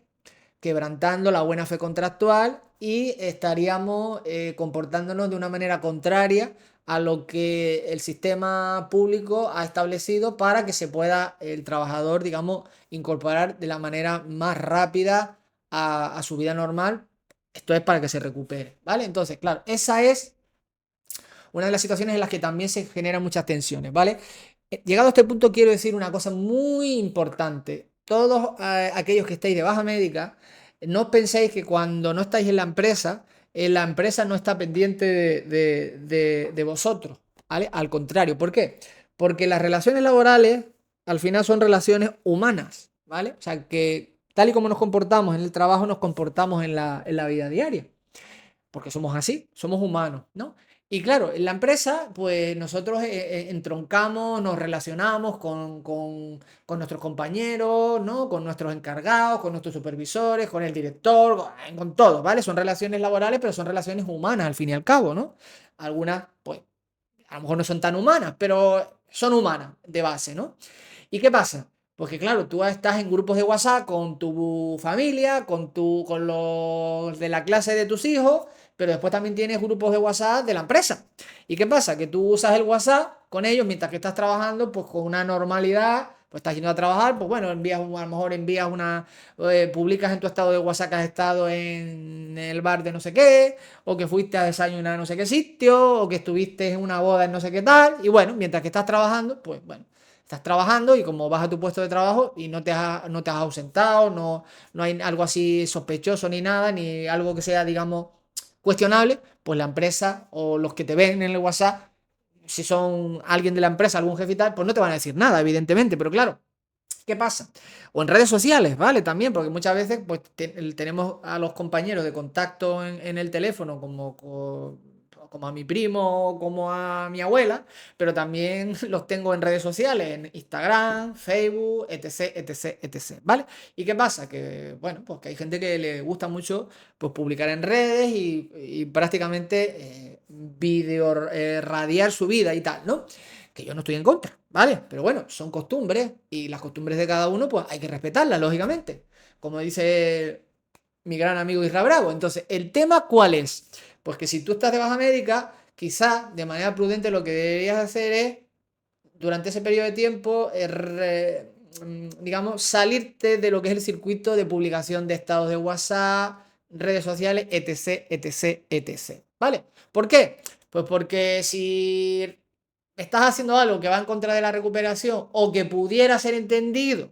quebrantando la buena fe contractual y estaríamos comportándonos de una manera contraria a lo que el sistema público ha establecido para que se pueda el trabajador, digamos, incorporar de la manera más rápida a su vida normal. Esto es para que se recupere, ¿vale? Entonces, claro, esa es una de las situaciones en las que también se generan muchas tensiones, ¿vale? Llegado a este punto quiero decir una cosa muy importante. Todos aquellos que estáis de baja médica, no os penséis que cuando no estáis en la empresa no está pendiente de vosotros, ¿vale? Al contrario, ¿por qué? Porque las relaciones laborales al final son relaciones humanas, ¿vale? O sea, que tal y como nos comportamos en el trabajo, nos comportamos en la vida diaria porque somos así, somos humanos, ¿no? Y claro, en la empresa, pues nosotros entroncamos, nos relacionamos con nuestros compañeros, ¿no? Con nuestros encargados, con nuestros supervisores, con el director, con todo, ¿vale? Son relaciones laborales, pero son relaciones humanas al fin y al cabo, ¿no? Algunas, pues, a lo mejor no son tan humanas, pero son humanas de base, ¿no? ¿Y qué pasa? Pues que claro, tú estás en grupos de WhatsApp con tu familia, con los de la clase de tus hijos, pero después también tienes grupos de WhatsApp de la empresa. ¿Y qué pasa? Que tú usas el WhatsApp con ellos mientras que estás trabajando, pues con una normalidad, pues estás yendo a trabajar, pues bueno, a lo mejor envías publicas en tu estado de WhatsApp que has estado en el bar de no sé qué, o que fuiste a desayunar a no sé qué sitio, o que estuviste en una boda en no sé qué tal, y bueno, mientras que estás trabajando, pues bueno. Estás trabajando y como vas a tu puesto de trabajo y no te has ausentado, no hay algo así sospechoso ni nada, ni algo que sea, digamos, cuestionable, pues la empresa o los que te ven en el WhatsApp, si son alguien de la empresa, algún jefe y tal, pues no te van a decir nada, evidentemente, pero claro, ¿qué pasa? O en redes sociales, ¿vale? También, porque muchas veces pues tenemos a los compañeros de contacto en el teléfono como a mi primo, como a mi abuela, pero también los tengo en redes sociales, en Instagram, Facebook, etc, etc, etc, ¿vale? ¿Y qué pasa? Que, bueno, pues que hay gente que le gusta mucho pues, publicar en redes y prácticamente video radiar su vida y tal, ¿no? Que yo no estoy en contra, ¿vale? Pero bueno, son costumbres y las costumbres de cada uno, pues hay que respetarlas, lógicamente. Como dice mi gran amigo Isra Bravo. Entonces, ¿el tema cuál es? Pues que si tú estás de baja médica, quizá de manera prudente lo que deberías hacer es, durante ese periodo de tiempo, digamos, salirte de lo que es el circuito de publicación de estados de WhatsApp, redes sociales, etc, etc, etc. ¿Vale? ¿Por qué? Pues porque si estás haciendo algo que va en contra de la recuperación o que pudiera ser entendido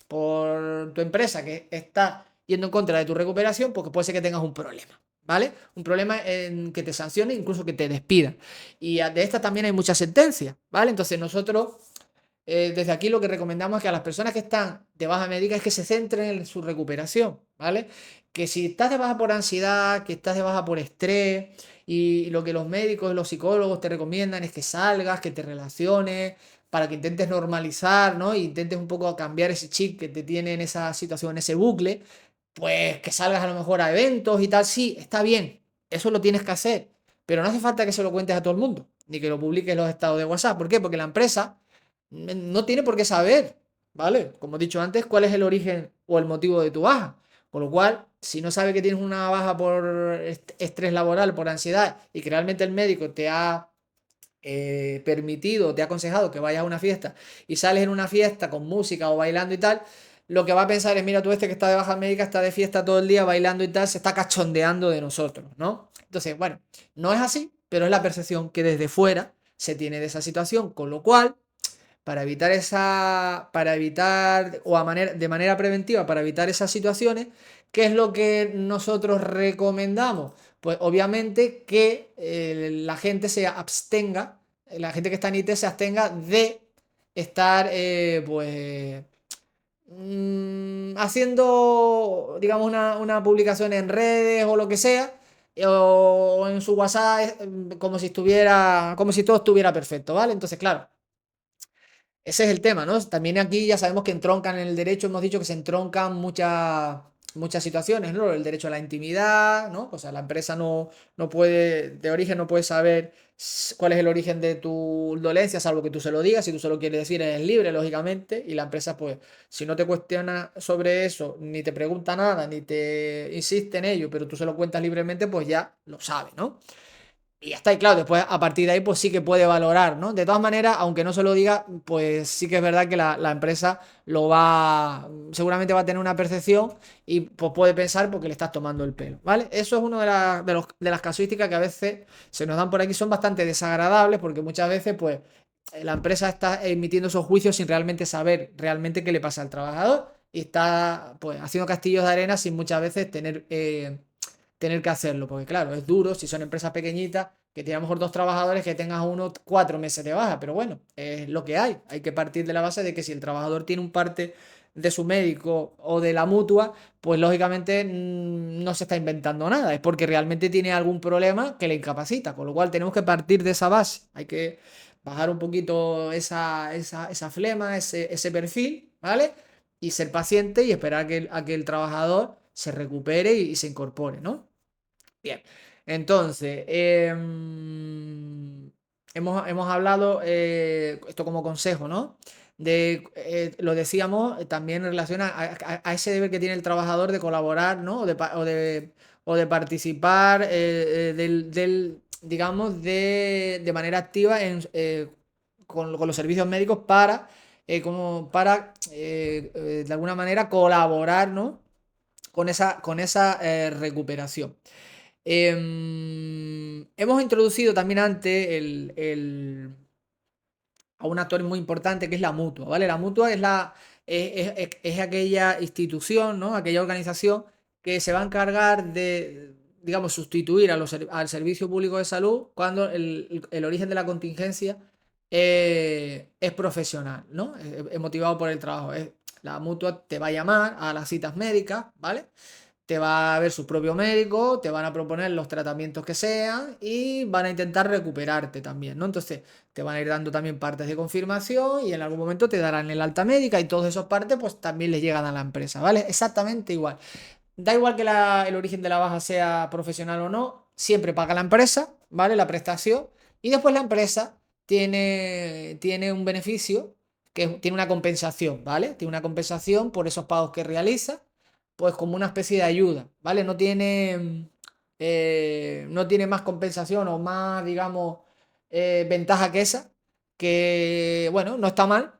por tu empresa que está yendo en contra de tu recuperación, porque puede ser que tengas un problema, ¿vale? Un problema en que te sancione, incluso que te despida. Y de esta también hay muchas sentencias, ¿vale? Entonces nosotros desde aquí lo que recomendamos es que a las personas que están de baja médica es que se centren en su recuperación, ¿vale? Que si estás de baja por ansiedad, que estás de baja por estrés, y lo que los médicos y los psicólogos te recomiendan es que salgas, que te relaciones, para que intentes normalizar, ¿no? Y intentes un poco cambiar ese chip que te tiene en esa situación, en ese bucle, pues que salgas a lo mejor a eventos y tal, sí, está bien, eso lo tienes que hacer, pero no hace falta que se lo cuentes a todo el mundo, ni que lo publiques en los estados de WhatsApp. ¿Por qué? Porque la empresa no tiene por qué saber, ¿vale? Como he dicho antes, cuál es el origen o el motivo de tu baja. Con lo cual, si no sabe que tienes una baja por estrés laboral, por ansiedad, y que realmente el médico te ha permitido, te ha aconsejado que vayas a una fiesta y sales en una fiesta con música o bailando y tal, lo que va a pensar es, mira, tú este que está de baja médica, está de fiesta todo el día bailando y tal, se está cachondeando de nosotros, ¿no? Entonces, bueno, no es así, pero es la percepción que desde fuera se tiene de esa situación, con lo cual para evitar, o de manera preventiva, para evitar esas situaciones, ¿qué es lo que nosotros recomendamos? Pues obviamente que la gente se abstenga, la gente que está en IT se abstenga de estar, pues, haciendo, digamos, una publicación en redes o lo que sea, o en su WhatsApp, como si todo estuviera perfecto, ¿vale? Entonces, claro. Ese es el tema, ¿no? También aquí ya sabemos que entroncan en el derecho, hemos dicho que se entroncan muchas situaciones, ¿no? El derecho a la intimidad, ¿no? O sea, la empresa no puede, de origen no puede saber cuál es el origen de tu dolencia, salvo que tú se lo digas. Si tú se lo quieres decir, eres libre, lógicamente. Y la empresa, pues, si no te cuestiona sobre eso, ni te pregunta nada, ni te insiste en ello, pero tú se lo cuentas libremente, pues ya lo sabe, ¿no? y ya está, y claro, después a partir de ahí pues sí que puede valorar, ¿no? De todas maneras, aunque no se lo diga, pues sí que es verdad que la empresa seguramente va a tener una percepción y pues puede pensar porque le estás tomando el pelo, ¿vale? Eso es una de las casuísticas que a veces se nos dan por aquí, son bastante desagradables porque muchas veces pues la empresa está emitiendo esos juicios sin realmente saber realmente qué le pasa al trabajador y está pues haciendo castillos de arena sin muchas veces tener que hacerlo, porque claro, es duro si son empresas pequeñitas, que tiene a lo mejor dos trabajadores, que tengas uno 4 meses de baja, pero bueno, es lo que hay que partir de la base de que si el trabajador tiene un parte de su médico o de la mutua, pues lógicamente no se está inventando nada, es porque realmente tiene algún problema que le incapacita, con lo cual tenemos que partir de esa base, hay que bajar un poquito esa flema, ese perfil, ¿vale? Y ser paciente y esperar a que el trabajador se recupere y se incorpore, ¿no? Bien, entonces, hemos hablado, esto como consejo, ¿no? Lo decíamos, también en relación a ese deber que tiene el trabajador de colaborar, ¿no? O de participar digamos, de manera activa con los servicios médicos para de alguna manera, colaborar, ¿no? Con esa recuperación. Hemos introducido también antes a un actor muy importante que es la mutua, ¿vale? La mutua es aquella institución, ¿no? Aquella organización que se va a encargar de, digamos, sustituir al Servicio Público de Salud cuando el origen de la contingencia es profesional, ¿no? Es motivado por el trabajo. La mutua te va a llamar a las citas médicas, ¿vale? Te va a ver su propio médico, te van a proponer los tratamientos que sean y van a intentar recuperarte también, ¿no? Entonces, te van a ir dando también partes de confirmación y en algún momento te darán el alta médica y todos esos partes pues también les llegan a la empresa, ¿vale? Exactamente igual. Da igual que el origen de la baja sea profesional o no, siempre paga la empresa, ¿vale? La prestación y después la empresa tiene un beneficio tiene una compensación, ¿vale? Tiene una compensación por esos pagos que realiza pues como una especie de ayuda, ¿vale? No tiene más compensación o más, digamos, ventaja que esa, que, bueno, no está mal,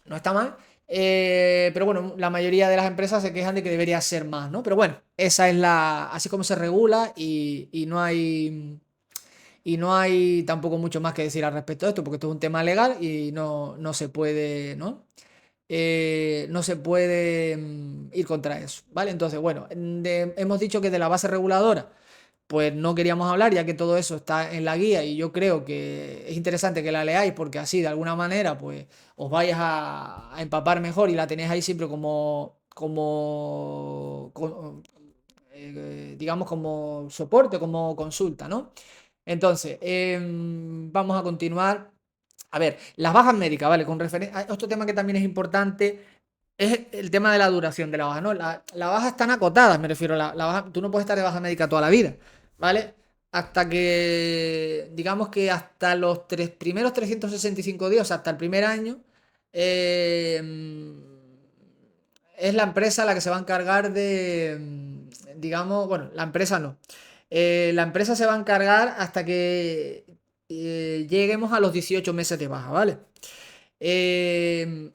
no está mal, pero bueno, la mayoría de las empresas se quejan de que debería ser más, ¿no? Pero bueno, así como se regula y no hay tampoco mucho más que decir al respecto de esto, porque esto es un tema legal y no se puede, ¿no? No se puede ir contra eso, ¿vale? Entonces, bueno, hemos dicho que de la base reguladora, pues no queríamos hablar, ya que todo eso está en la guía y yo creo que es interesante que la leáis porque así, de alguna manera, pues os vais a empapar mejor y la tenéis ahí siempre digamos, como soporte, como consulta, ¿no? Entonces, vamos a continuar. A ver, las bajas médicas, ¿vale? Con referencia. Otro tema que también es importante es el tema de la duración de la baja, ¿no? La baja están acotadas, me refiero. La baja, tú no puedes estar de baja médica toda la vida, ¿vale? Hasta que, digamos que hasta los primeros 365 días, o sea, hasta el primer año, eh, es la empresa la que se va a encargar digamos, bueno, la empresa no. La empresa se va a encargar hasta que lleguemos a los 18 meses de baja, ¿vale?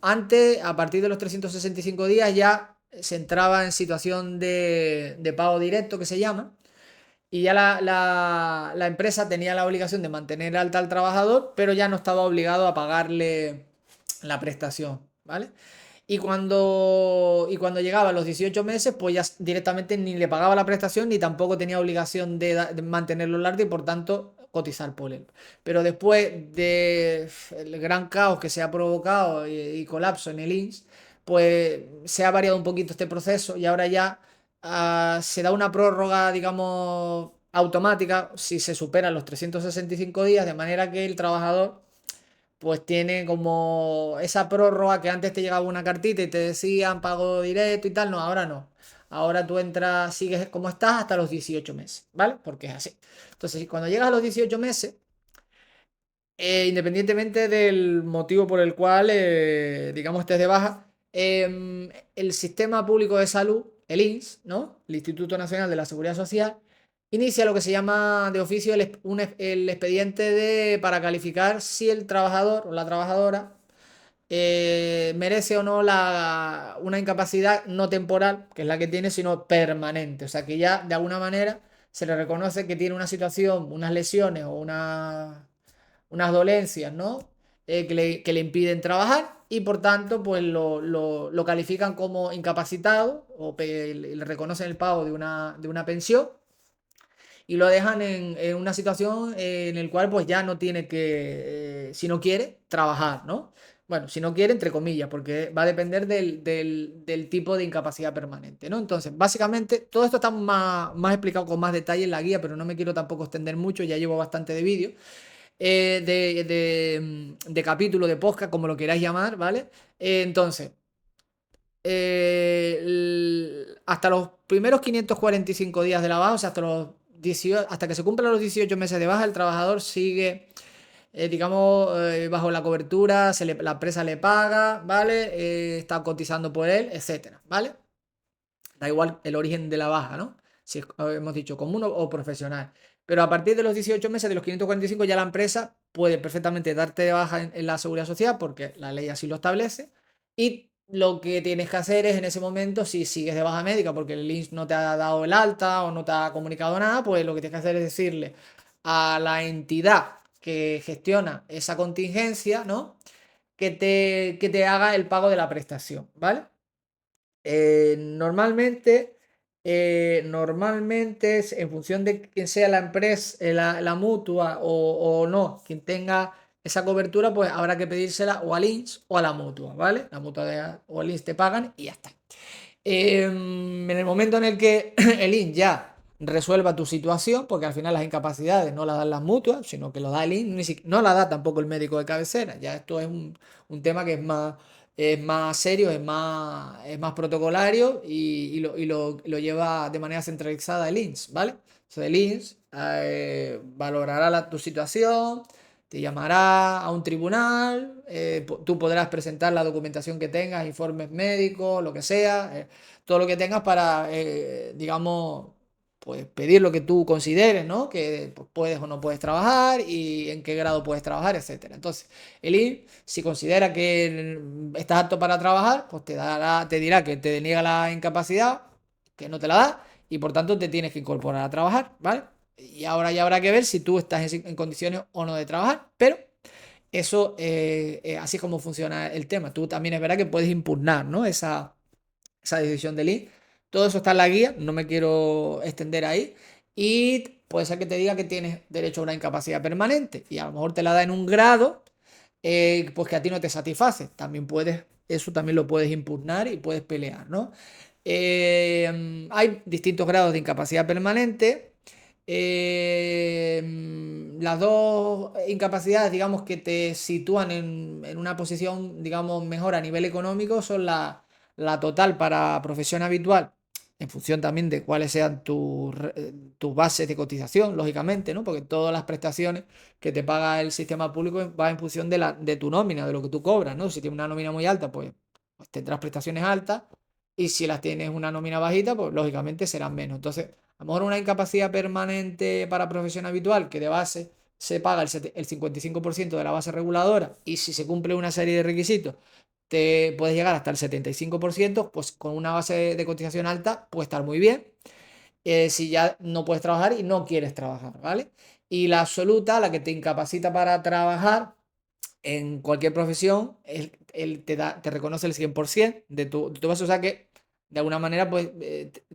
Antes, a partir de los 365 días, ya se entraba en situación de pago directo, que se llama, y ya la empresa tenía la obligación de mantener alta al trabajador, pero ya no estaba obligado a pagarle la prestación, ¿vale? Y cuando llegaba a los 18 meses, pues ya directamente ni le pagaba la prestación ni tampoco tenía obligación de mantenerlo largo y por tanto cotizar por él. Pero después del gran caos que se ha provocado y colapso en el INSS, pues se ha variado un poquito este proceso y ahora ya se da una prórroga, digamos, automática si se superan los 365 días, de manera que el trabajador pues tiene como esa prórroga que antes te llegaba una cartita y te decían pago directo y tal, no, ahora no. Ahora tú entras, sigues como estás hasta los 18 meses, ¿vale? Porque es así. Entonces, cuando llegas a los 18 meses, independientemente del motivo por el cual, digamos, estés de baja, el Sistema Público de Salud, el INSS, ¿no? El Instituto Nacional de la Seguridad Social, inicia lo que se llama de oficio el expediente para calificar si el trabajador o la trabajadora merece o no una incapacidad no temporal, que es la que tiene, sino permanente. O sea que ya de alguna manera se le reconoce que tiene una situación, unas lesiones o unas dolencias, ¿no? Que le impiden trabajar y por tanto pues lo califican como incapacitado o le reconocen el pago de una pensión y lo dejan en una situación en el cual pues ya no tiene que, si no quiere, trabajar, ¿no? Bueno, si no quiere, entre comillas, porque va a depender del tipo de incapacidad permanente, ¿no? Entonces, básicamente, todo esto está más explicado con más detalle en la guía, pero no me quiero tampoco extender mucho, ya llevo bastante de vídeo, de capítulo, de podcast, como lo queráis llamar, ¿vale? Entonces, hasta los primeros 545 días de la baja, o sea, hasta que se cumplan los 18 meses de baja, el trabajador sigue, digamos, bajo la cobertura, la empresa le paga, ¿vale? Está cotizando por él, etcétera, ¿vale? Da igual el origen de la baja, ¿no? Si hemos dicho común o profesional. Pero a partir de los 18 meses, de los 545, ya la empresa puede perfectamente darte de baja en la seguridad social, porque la ley así lo establece. Y lo que tienes que hacer es en ese momento, si sigues de baja médica, porque el INSS no te ha dado el alta o no te ha comunicado nada, pues lo que tienes que hacer es decirle a la entidad que gestiona esa contingencia, ¿no? Que te haga el pago de la prestación, ¿vale? Normalmente es en función de quién sea la empresa, la mutua o no, quien tenga esa cobertura, pues habrá que pedírsela o al INSS o a la mutua, ¿vale? La mutua o el INSS te pagan y ya está. En el momento en el que el INSS ya resuelva tu situación, porque al final las incapacidades no las dan las mutuas, sino que lo da el INSS, no la da tampoco el médico de cabecera. Ya esto es un tema que es más serio, es más protocolario y lo lleva de manera centralizada el INSS, ¿vale? Entonces el INSS valorará tu situación, te llamará a un tribunal, tú podrás presentar la documentación que tengas, informes médicos, lo que sea, todo lo que tengas para, digamos, pues pedir lo que tú consideres, ¿no? Que pues, puedes o no puedes trabajar y en qué grado puedes trabajar, etcétera. Entonces, el INSS, si considera que estás apto para trabajar, pues te dirá que te deniega la incapacidad, que no te la da, y por tanto te tienes que incorporar a trabajar, ¿vale? Y ahora ya habrá que ver si tú estás en condiciones o no de trabajar, pero eso, así es como funciona el tema. Tú también es verdad que puedes impugnar, ¿no? Esa decisión del INSS. Todo eso está en la guía, no me quiero extender ahí. Y puede ser que te diga que tienes derecho a una incapacidad permanente y a lo mejor te la da en un grado, pues que a ti no te satisface. Eso también lo puedes impugnar y puedes pelear, ¿no? Hay distintos grados de incapacidad permanente. Las dos incapacidades, digamos, que te sitúan en una posición, digamos, mejor a nivel económico son la total para profesión habitual, en función también de cuáles sean tus bases de cotización, lógicamente, ¿no? Porque todas las prestaciones que te paga el sistema público va en función de tu nómina, de lo que tú cobras, ¿no? Si tienes una nómina muy alta, pues tendrás prestaciones altas, y si las tienes una nómina bajita, pues lógicamente serán menos. Entonces, a lo mejor una incapacidad permanente para profesión habitual, que de base se paga el 55% de la base reguladora, y si se cumple una serie de requisitos, te puedes llegar hasta el 75%, pues con una base de cotización alta puede estar muy bien. Si ya no puedes trabajar y no quieres trabajar, ¿vale? Y la absoluta, la que te incapacita para trabajar en cualquier profesión, él te reconoce el 100% de tu base, o sea que de alguna manera pues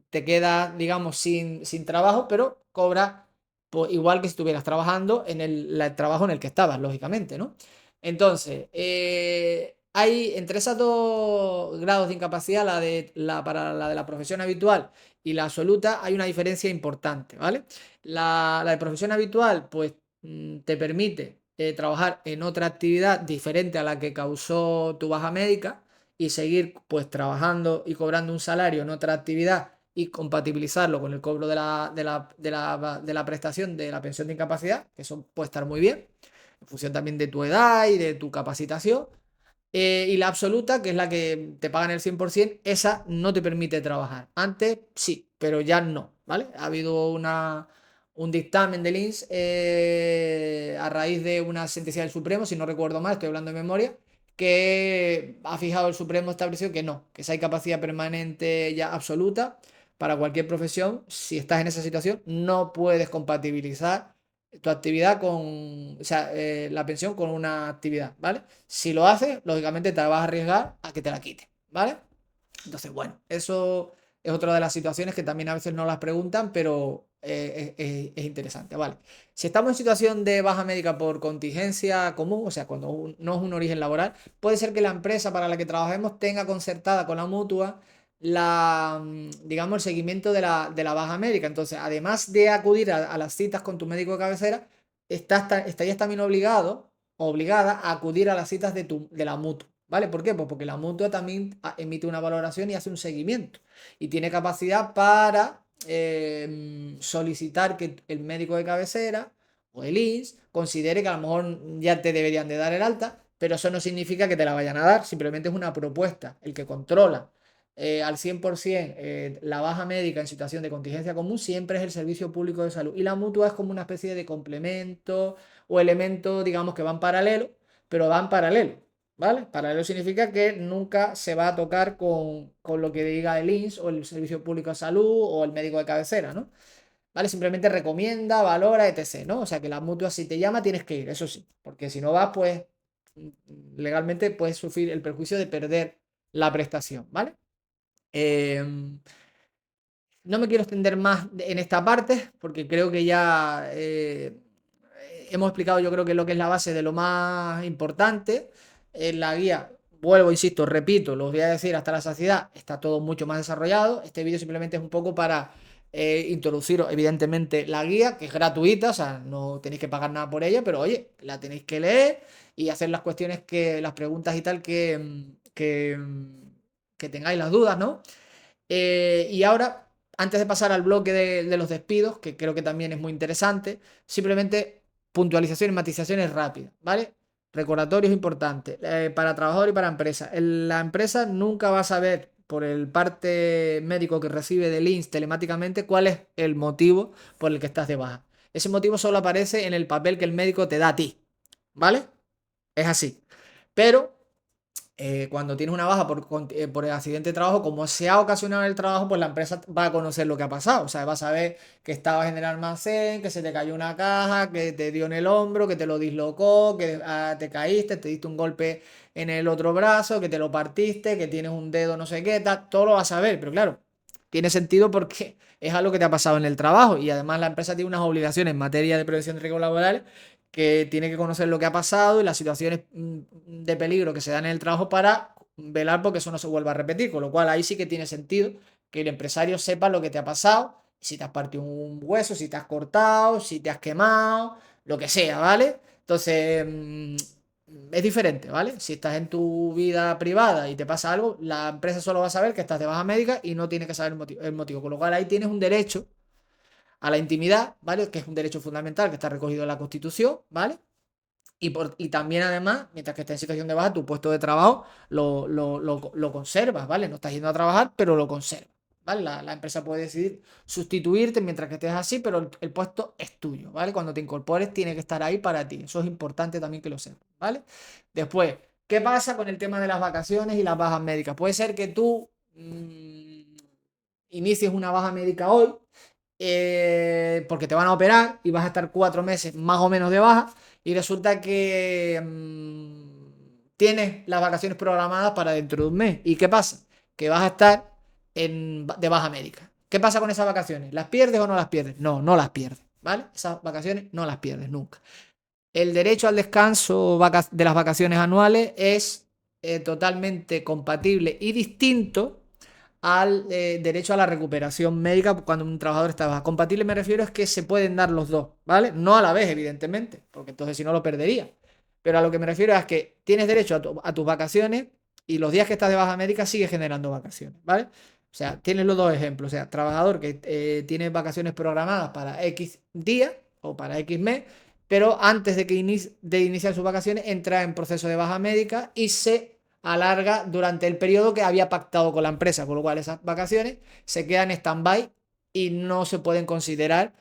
te quedas, digamos, sin trabajo, pero cobras pues, igual que si estuvieras trabajando en el trabajo en el que estabas, lógicamente, ¿no? Entonces, hay entre esos dos grados de incapacidad, para la de la profesión habitual y la absoluta, hay una diferencia importante, ¿vale? La de profesión habitual, pues te permite trabajar en otra actividad diferente a la que causó tu baja médica y seguir pues trabajando y cobrando un salario en otra actividad y compatibilizarlo con el cobro de la prestación de la pensión de incapacidad, que eso puede estar muy bien, en función también de tu edad y de tu capacitación. Y la absoluta, que es la que te pagan el 100%, esa no te permite trabajar. Antes sí, pero ya no, ¿vale? Ha habido un dictamen del INS a raíz de una sentencia del Supremo, si no recuerdo mal, estoy hablando de memoria, que ha fijado el Supremo establecido que no, que si hay capacidad permanente ya absoluta para cualquier profesión, si estás en esa situación, no puedes compatibilizar tu actividad con, o sea, la pensión con una actividad, ¿vale? Si lo haces, lógicamente te vas a arriesgar a que te la quiten, ¿vale? Entonces, bueno, eso es otra de las situaciones que también a veces no las preguntan, pero es interesante, ¿vale? Si estamos en situación de baja médica por contingencia común, o sea, cuando no es un origen laboral, puede ser que la empresa para la que trabajemos tenga concertada con la mutua digamos, el seguimiento de la baja médica. Entonces, además de acudir a las citas con tu médico de cabecera, estarías también obligado o obligada a acudir a las citas de la mutua. ¿Vale? ¿Por qué? Pues porque la mutua también emite una valoración y hace un seguimiento. Y tiene capacidad para solicitar que el médico de cabecera o el INS considere que a lo mejor ya te deberían de dar el alta, pero eso no significa que te la vayan a dar, simplemente es una propuesta. El que controla al 100% la baja médica en situación de contingencia común siempre es el Servicio Público de Salud. Y la mutua es como una especie de complemento o elemento, digamos, que van paralelo, pero van paralelo. ¿Vale? Paralelo significa que nunca se va a tocar con lo que diga el INS o el Servicio Público de Salud o el médico de cabecera, ¿no? ¿Vale? Simplemente recomienda, valora, etc., ¿no? O sea que la mutua si te llama tienes que ir, eso sí, porque si no vas, pues legalmente puedes sufrir el perjuicio de perder la prestación, ¿vale? No me quiero extender más en esta parte porque creo que ya hemos explicado, yo creo que lo que es la base de lo más importante. En la guía, vuelvo, insisto, repito, lo voy a decir hasta la saciedad, está todo mucho más desarrollado. Este vídeo simplemente es un poco para introduciros, evidentemente, la guía, que es gratuita, o sea, no tenéis que pagar nada por ella, pero oye, la tenéis que leer y hacer las cuestiones las preguntas y tal que tengáis las dudas, ¿no? Y ahora, antes de pasar al bloque de los despidos, que creo que también es muy interesante, simplemente puntualizaciones y matizaciones rápidas, ¿vale? Recordatorios importantes para trabajador y para empresa. La empresa nunca va a saber por el parte médico que recibe del INS telemáticamente cuál es el motivo por el que estás de baja. Ese motivo solo aparece en el papel que el médico te da a ti, ¿vale? Es así. Pero cuando tienes una baja por el accidente de trabajo, como se ha ocasionado en el trabajo, pues la empresa va a conocer lo que ha pasado. O sea, va a saber que estabas en el almacén, que se te cayó una caja, que te dio en el hombro, que te lo dislocó, que te caíste, te diste un golpe en el otro brazo, que te lo partiste, que tienes un dedo no sé qué, tal, todo lo va a saber. Pero claro, tiene sentido porque es algo que te ha pasado en el trabajo y además la empresa tiene unas obligaciones en materia de prevención de riesgos laborales que tiene que conocer lo que ha pasado y las situaciones de peligro que se dan en el trabajo para velar porque eso no se vuelva a repetir. Con lo cual ahí sí que tiene sentido que el empresario sepa lo que te ha pasado, si te has partido un hueso, si te has cortado, si te has quemado, lo que sea, ¿vale? Entonces, es diferente, ¿vale? Si estás en tu vida privada y te pasa algo, la empresa solo va a saber que estás de baja médica y no tiene que saber el motivo. Con lo cual ahí tienes un derecho a la intimidad, ¿vale? Que es un derecho fundamental que está recogido en la Constitución, ¿vale? Y también, además, mientras que estés en situación de baja, tu puesto de trabajo lo conservas, ¿vale? No estás yendo a trabajar, pero lo conservas, ¿vale? La empresa puede decidir sustituirte mientras que estés así, pero el puesto es tuyo, ¿vale? Cuando te incorpores, tiene que estar ahí para ti. Eso es importante también que lo sepas, ¿vale? Después, ¿qué pasa con el tema de las vacaciones y las bajas médicas? Puede ser que tú inicies una baja médica hoy porque te van a operar y vas a estar 4 meses más o menos de baja y resulta que tienes las vacaciones programadas para dentro de un mes. ¿Y qué pasa? Que vas a estar de baja médica. ¿Qué pasa con esas vacaciones? ¿Las pierdes o no las pierdes? No, no las pierdes, ¿vale? Esas vacaciones no las pierdes nunca. El derecho al descanso de las vacaciones anuales es totalmente compatible y distinto al derecho a la recuperación médica cuando un trabajador está baja. Compatible me refiero es que se pueden dar los dos, ¿vale? No a la vez, evidentemente, porque entonces si no lo perdería. Pero a lo que me refiero es que tienes derecho a tus vacaciones y los días que estás de baja médica sigues generando vacaciones, ¿vale? O sea, tienes los dos ejemplos. O sea, trabajador que tiene vacaciones programadas para X día o para X mes, pero antes de iniciar sus vacaciones entra en proceso de baja médica y se alarga durante el periodo que había pactado con la empresa, con lo cual esas vacaciones se quedan en stand-by y no se pueden considerar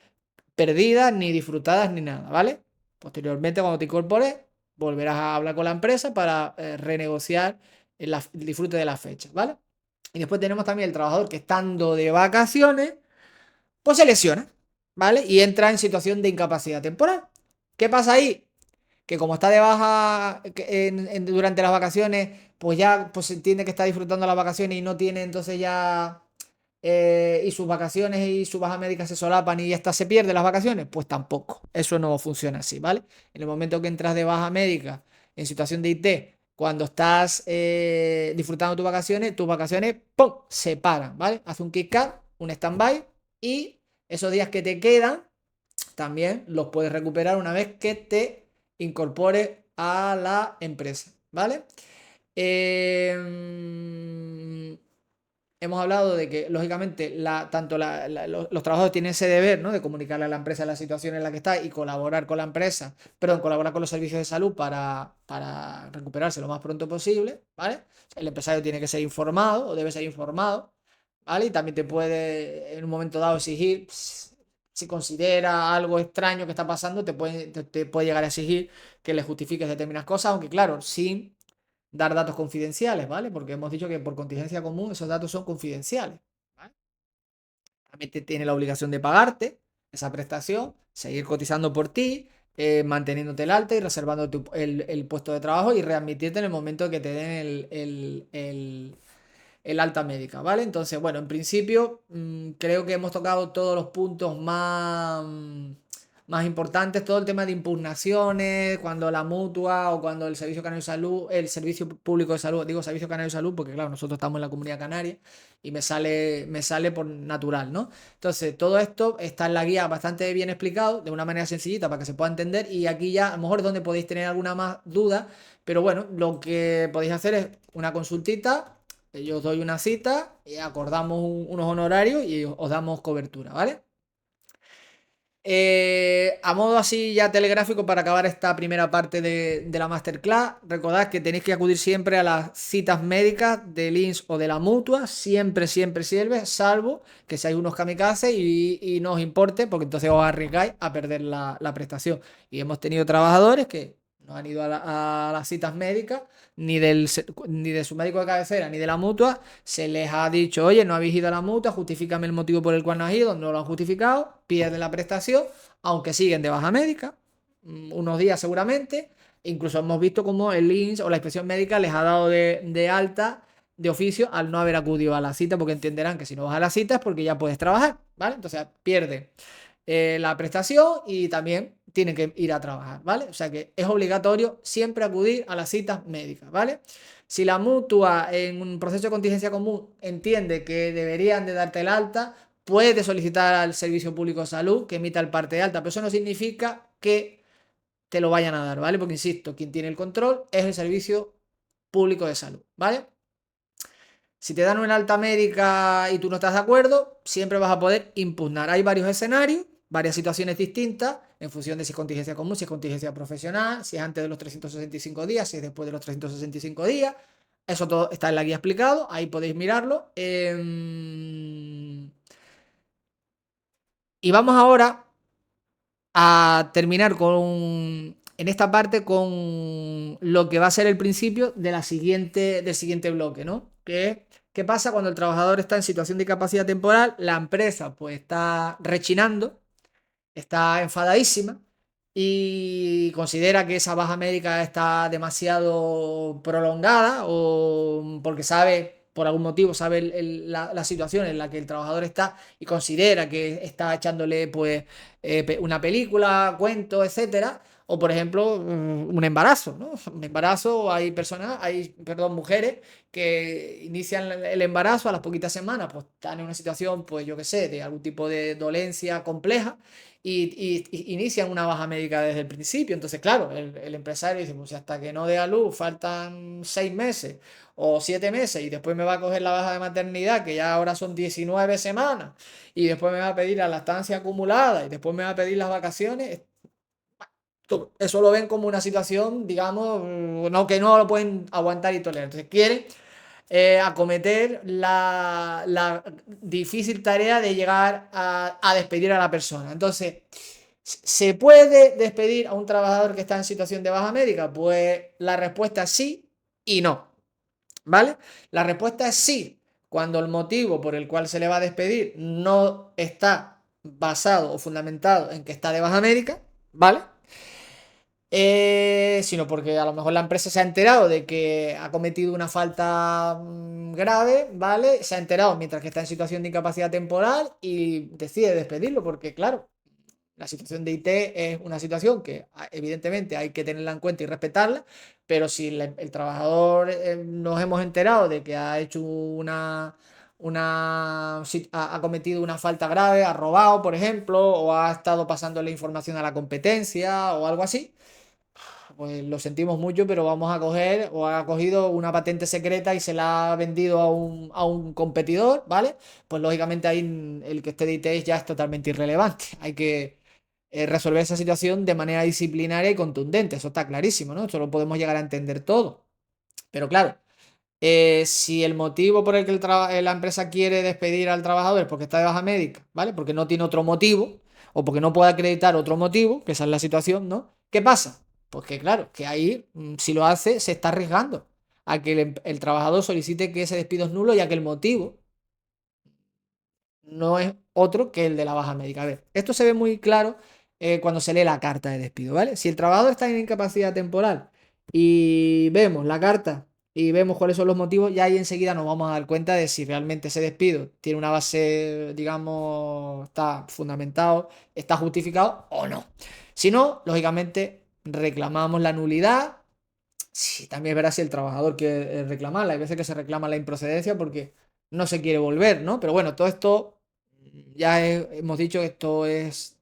perdidas, ni disfrutadas, ni nada, ¿vale? Posteriormente, cuando te incorpores, volverás a hablar con la empresa para renegociar el disfrute de la fecha, ¿vale? Y después tenemos también el trabajador que estando de vacaciones, pues se lesiona, ¿vale? Y entra en situación de incapacidad temporal. ¿Qué pasa ahí? Que como está de baja durante las vacaciones, pues ya pues se entiende que está disfrutando las vacaciones y no tiene entonces ya y sus vacaciones y su baja médica se solapan y hasta se pierden las vacaciones, pues tampoco. Eso no funciona así, ¿vale? En el momento que entras de baja médica en situación de IT, cuando estás disfrutando tus vacaciones, ¡pum! Se paran, ¿vale? Hace un kick-cut, un stand-by y esos días que te quedan también los puedes recuperar una vez que te incorpores a la empresa, ¿vale? Eh, Hemos hablado de que, lógicamente, tanto los trabajadores tienen ese deber, ¿no? De comunicarle a la empresa la situación en la que está y colaborar con la empresa, perdón, colaborar con los servicios de salud para recuperarse lo más pronto posible, ¿vale? El empresario tiene que ser informado o debe ser informado, ¿vale? Y también te puede, en un momento dado, exigir, si considera algo extraño que está pasando, te puede llegar a exigir que le justifiques determinadas cosas, aunque claro, sin dar datos confidenciales, ¿vale? Porque hemos dicho que por contingencia común esos datos son confidenciales, ¿vale? También tiene la obligación de pagarte esa prestación, seguir cotizando por ti, manteniéndote el alta y reservando el puesto de trabajo y readmitirte en el momento que te den el alta médica, ¿vale? Entonces, bueno, en principio creo que hemos tocado todos los puntos más importantes, todo el tema de impugnaciones, cuando la mutua o cuando el Servicio Canario de Salud, el Servicio Público de Salud, digo Servicio Canario de Salud porque claro, nosotros estamos en la Comunidad Canaria y me sale por natural, ¿no? Entonces, todo esto está en la guía bastante bien explicado, de una manera sencillita para que se pueda entender y aquí ya a lo mejor es donde podéis tener alguna más duda, pero bueno, lo que podéis hacer es una consultita. Yo os doy una cita y acordamos unos honorarios y os damos cobertura, ¿vale? A modo así ya telegráfico para acabar esta primera parte de la masterclass, recordad que tenéis que acudir siempre a las citas médicas del INS o de la mutua, siempre, siempre sirve, salvo que seáis unos kamikazes y no os importe, porque entonces os arriesgáis a perder la prestación. Y hemos tenido trabajadores que no han ido a las citas médicas, ni de su médico de cabecera, ni de la mutua, se les ha dicho, oye, no habéis ido a la mutua, justifícame el motivo por el cual no has ido, no lo han justificado, pierden la prestación, aunque siguen de baja médica, unos días seguramente, incluso hemos visto como el INS o la inspección médica les ha dado de alta de oficio al no haber acudido a la cita, porque entenderán que si no vas a la cita es porque ya puedes trabajar, ¿vale? Entonces pierde la prestación y también tienen que ir a trabajar, ¿vale? O sea que es obligatorio siempre acudir a las citas médicas, ¿vale? Si la mutua en un proceso de contingencia común entiende que deberían de darte el alta, puede solicitar al Servicio Público de Salud que emita el parte de alta, pero eso no significa que te lo vayan a dar, ¿vale? Porque insisto, quien tiene el control es el Servicio Público de Salud, ¿vale? Si te dan una alta médica y tú no estás de acuerdo, siempre vas a poder impugnar. Hay varios escenarios, varias situaciones distintas, en función de si es contingencia común, si es contingencia profesional, si es antes de los 365 días, si es después de los 365 días. Eso todo está en la guía explicado, ahí podéis mirarlo. Y vamos ahora a terminar en esta parte con lo que va a ser el principio del siguiente bloque, ¿no? Que es, ¿qué pasa cuando el trabajador está en situación de incapacidad temporal? La empresa pues está rechinando, está enfadadísima y considera que esa baja médica está demasiado prolongada o porque sabe, por algún motivo, sabe la situación en la que el trabajador está y considera que está echándole pues una película, cuento, etcétera. O por ejemplo, un embarazo, ¿no? Un embarazo, perdón, mujeres que inician el embarazo a las poquitas semanas, pues están en una situación, pues yo qué sé, de algún tipo de dolencia compleja y inician una baja médica desde el principio. Entonces, claro, el empresario dice, pues hasta que no dé a luz faltan 6 meses o 7 meses y después me va a coger la baja de maternidad, que ya ahora son 19 semanas, y después me va a pedir la lactancia acumulada y después me va a pedir las vacaciones. Eso lo ven como una situación, digamos, no, que no lo pueden aguantar y tolerar. Entonces quieren acometer la difícil tarea de llegar a despedir a la persona. Entonces, ¿se puede despedir a un trabajador que está en situación de baja médica? Pues la respuesta es sí y no, ¿vale? La respuesta es sí, cuando el motivo por el cual se le va a despedir no está basado o fundamentado en que está de baja médica, ¿vale? Sino porque a lo mejor la empresa se ha enterado de que ha cometido una falta grave, ¿vale? Se ha enterado mientras que está en situación de incapacidad temporal y decide despedirlo, porque claro, la situación de IT es una situación que evidentemente hay que tenerla en cuenta y respetarla, pero si el trabajador nos hemos enterado de que ha hecho ha cometido una falta grave, ha robado, por ejemplo, o ha estado pasando la información a la competencia o algo así, pues lo sentimos mucho, pero vamos a coger o ha cogido una patente secreta y se la ha vendido a un competidor, ¿vale? Pues lógicamente ahí el que esté de IT ya es totalmente irrelevante. Hay que resolver esa situación de manera disciplinaria y contundente, eso está clarísimo, ¿no? Esto lo podemos llegar a entender todo. Pero claro, si el motivo por el que la empresa quiere despedir al trabajador es porque está de baja médica, ¿vale? Porque no tiene otro motivo o porque no puede acreditar otro motivo, que esa es la situación, ¿no? ¿Qué pasa? Pues que claro, que ahí si lo hace se está arriesgando a que el trabajador solicite que ese despido es nulo, ya que el motivo no es otro que el de la baja médica. A ver, esto se ve muy claro cuando se lee la carta de despido, ¿vale? Si el trabajador está en incapacidad temporal y vemos la carta y vemos cuáles son los motivos, ya ahí enseguida nos vamos a dar cuenta de si realmente ese despido tiene una base, digamos, está fundamentado, está justificado o no. Si no, lógicamente reclamamos la nulidad. Sí, también verás si el trabajador quiere reclamarla. Hay veces que se reclama la improcedencia porque no se quiere volver, ¿no? Pero bueno, todo esto ya hemos dicho que esto es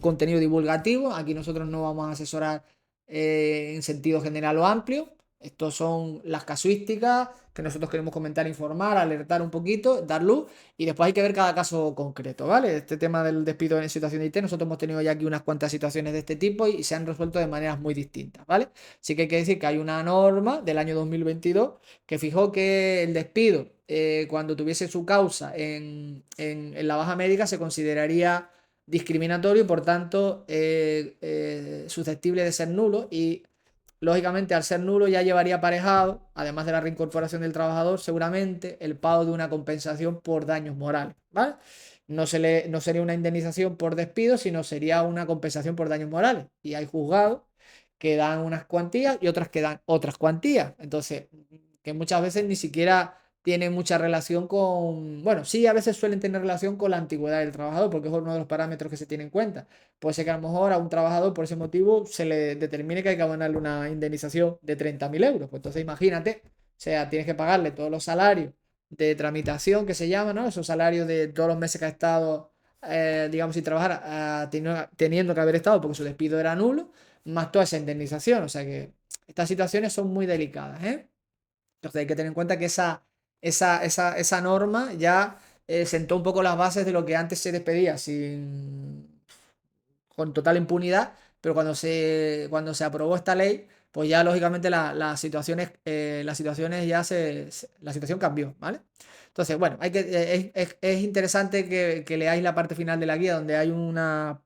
contenido divulgativo. Aquí nosotros no vamos a asesorar en sentido general o amplio. Estos son las casuísticas que nosotros queremos comentar, informar, alertar un poquito, dar luz y después hay que ver cada caso concreto, ¿vale? Este tema del despido en situación de IT, nosotros hemos tenido ya aquí unas cuantas situaciones de este tipo y se han resuelto de maneras muy distintas, ¿vale? Sí que hay que decir que hay una norma del año 2022 que fijó que el despido, cuando tuviese su causa en la baja médica, se consideraría discriminatorio y por tanto susceptible de ser nulo y lógicamente al ser nulo ya llevaría aparejado, además de la reincorporación del trabajador, seguramente el pago de una compensación por daños morales, ¿vale? No sería una indemnización por despido, sino sería una compensación por daños morales. Y hay juzgados que dan unas cuantías y otras que dan otras cuantías. Entonces, que muchas veces ni siquiera tiene mucha relación con, bueno, sí, a veces suelen tener relación con la antigüedad del trabajador, porque es uno de los parámetros que se tiene en cuenta. Puede ser que a lo mejor a un trabajador por ese motivo se le determine que hay que abonarle una indemnización de 30.000 euros. Pues entonces imagínate, o sea, tienes que pagarle todos los salarios de tramitación que se llama, ¿no? Esos salarios de todos los meses que ha estado, digamos, sin trabajar, teniendo que haber estado porque su despido era nulo, más toda esa indemnización. O sea que estas situaciones son muy delicadas, ¿eh? Entonces hay que tener en cuenta que esa norma ya sentó un poco las bases de lo que antes se despedía con total impunidad, pero cuando se aprobó esta ley, pues ya lógicamente las situaciones la situación cambió, ¿vale? Entonces, bueno, es interesante que leáis la parte final de la guía donde hay una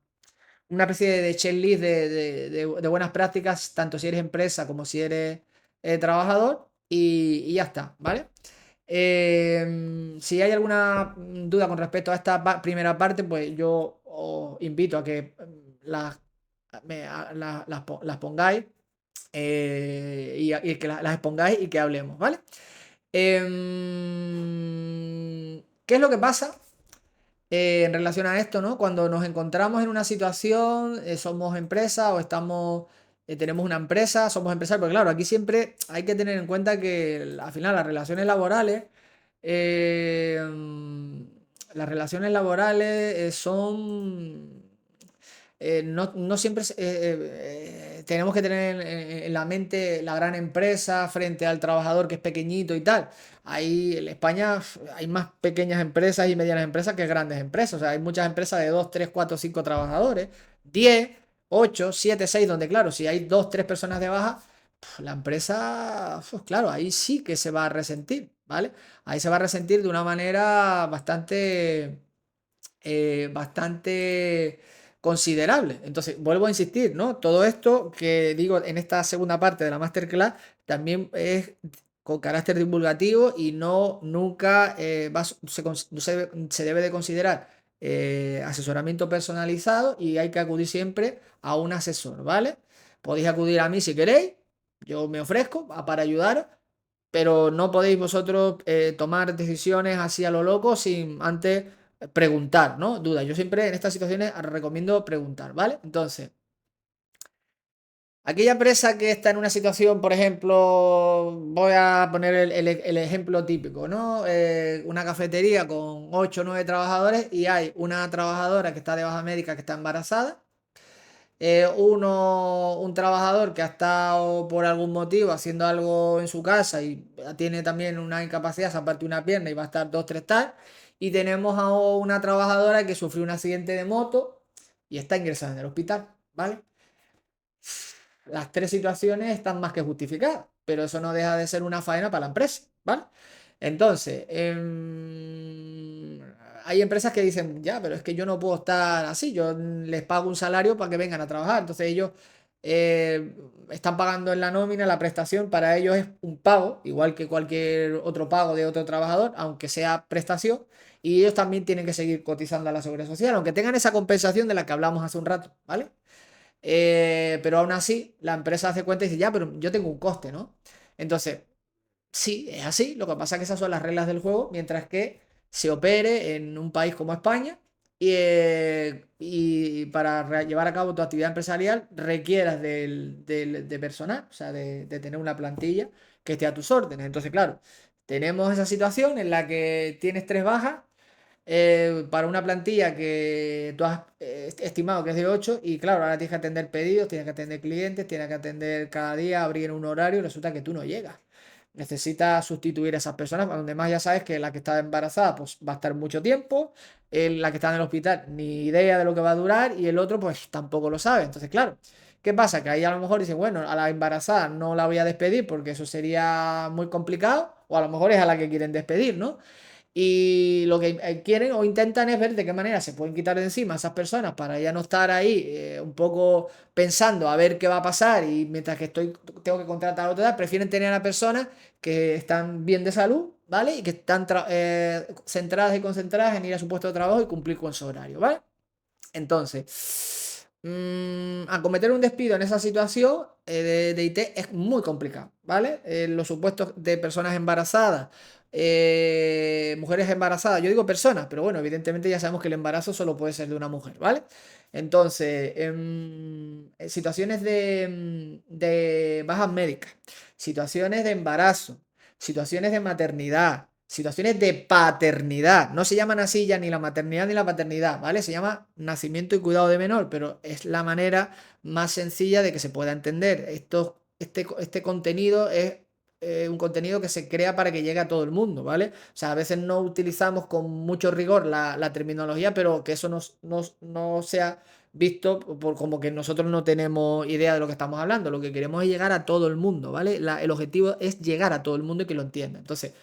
especie de checklist de buenas prácticas, tanto si eres empresa como si eres trabajador, y ya está, ¿vale? Si hay alguna duda con respecto a esta primera parte, pues yo os invito a que las pongáis y que las expongáis y que hablemos, ¿vale? ¿Qué es lo que pasa? En relación a esto, ¿no? Cuando nos encontramos en una situación, somos empresa o tenemos una empresa, somos empresarios, porque claro, aquí siempre hay que tener en cuenta que al final eh, mm, las relaciones laborales no siempre tenemos que tener en la mente la gran empresa frente al trabajador que es pequeñito y tal. Ahí en España hay más pequeñas empresas y medianas empresas que grandes empresas. O sea, hay muchas empresas de 2 3 4 5 trabajadores, 10 8 7 6 donde claro, si hay 2 3 personas de baja, la empresa, pues claro, ahí sí que se va a resentir, ¿vale? Ahí se va a resentir de una manera bastante considerable. Entonces, vuelvo a insistir, ¿no? Todo esto que digo en esta segunda parte de la masterclass también es con carácter divulgativo y no nunca se debe de considerar asesoramiento personalizado y hay que acudir siempre a un asesor, ¿vale? Podéis acudir a mí si queréis, yo me ofrezco para ayudaros, pero no podéis vosotros tomar decisiones así a lo loco sin antes preguntar, ¿no? Dudas. Yo siempre en estas situaciones recomiendo preguntar, ¿vale? Entonces, aquella empresa que está en una situación, por ejemplo, voy a poner el ejemplo típico, ¿no? Una cafetería con 8 o 9 trabajadores y hay una trabajadora que está de baja médica que está embarazada, un trabajador que ha estado por algún motivo haciendo algo en su casa y tiene también una incapacidad, se ha partido una pierna y va a estar 2 3 tal. Y tenemos a una trabajadora que sufrió un accidente de moto y está ingresada en el hospital, ¿vale? Las tres situaciones están más que justificadas, pero eso no deja de ser una faena para la empresa, ¿vale? Entonces, hay empresas que dicen, ya, pero es que yo no puedo estar así, yo les pago un salario para que vengan a trabajar, entonces ellos eh, están pagando en la nómina, la prestación para ellos es un pago, igual que cualquier otro pago de otro trabajador, aunque sea prestación, y ellos también tienen que seguir cotizando a la seguridad social, aunque tengan esa compensación de la que hablamos hace un rato, ¿vale? Pero aún así, la empresa hace cuenta y dice, ya, pero yo tengo un coste, ¿no? Entonces, sí, es así. Lo que pasa es que esas son las reglas del juego, mientras que se opere en un país como España y para llevar a cabo tu actividad empresarial requieras de personal, o sea, de tener una plantilla que esté a tus órdenes. Entonces, claro, tenemos esa situación en la que tienes 3 bajas para una plantilla que tú has estimado que es de 8 y claro, ahora tienes que atender pedidos, tienes que atender clientes, tienes que atender cada día, abrir un horario y resulta que tú no llegas. Necesitas sustituir a esas personas, donde más ya sabes que la que está embarazada pues va a estar mucho tiempo, la que está en el hospital ni idea de lo que va a durar y el otro pues tampoco lo sabe. Entonces, claro, ¿qué pasa? Que ahí a lo mejor dicen, bueno, a la embarazada no la voy a despedir porque eso sería muy complicado o a lo mejor es a la que quieren despedir, ¿no? Y lo que quieren o intentan es ver de qué manera se pueden quitar de encima a esas personas para ya no estar ahí un poco pensando a ver qué va a pasar y mientras que tengo que contratar a otra, prefieren tener a personas que están bien de salud, ¿vale? Y que están centradas y concentradas en ir a su puesto de trabajo y cumplir con su horario, ¿vale? Entonces, acometer un despido en esa situación de IT es muy complicado, ¿vale? Los supuestos de personas embarazadas, mujeres embarazadas, yo digo personas, pero bueno, evidentemente ya sabemos que el embarazo solo puede ser de una mujer, ¿vale? Entonces, situaciones de bajas médicas, situaciones de embarazo, situaciones de maternidad, situaciones de paternidad. No se llaman así ya ni la maternidad ni la paternidad, ¿vale? Se llama nacimiento y cuidado de menor, pero es la manera más sencilla de que se pueda entender. Este contenido es un contenido que se crea para que llegue a todo el mundo, ¿vale? O sea, a veces no utilizamos con mucho rigor la terminología, pero que eso no sea visto por como que nosotros no tenemos idea de lo que estamos hablando. Lo que queremos es llegar a todo el mundo, ¿vale? El objetivo es llegar a todo el mundo y que lo entienda. Entonces,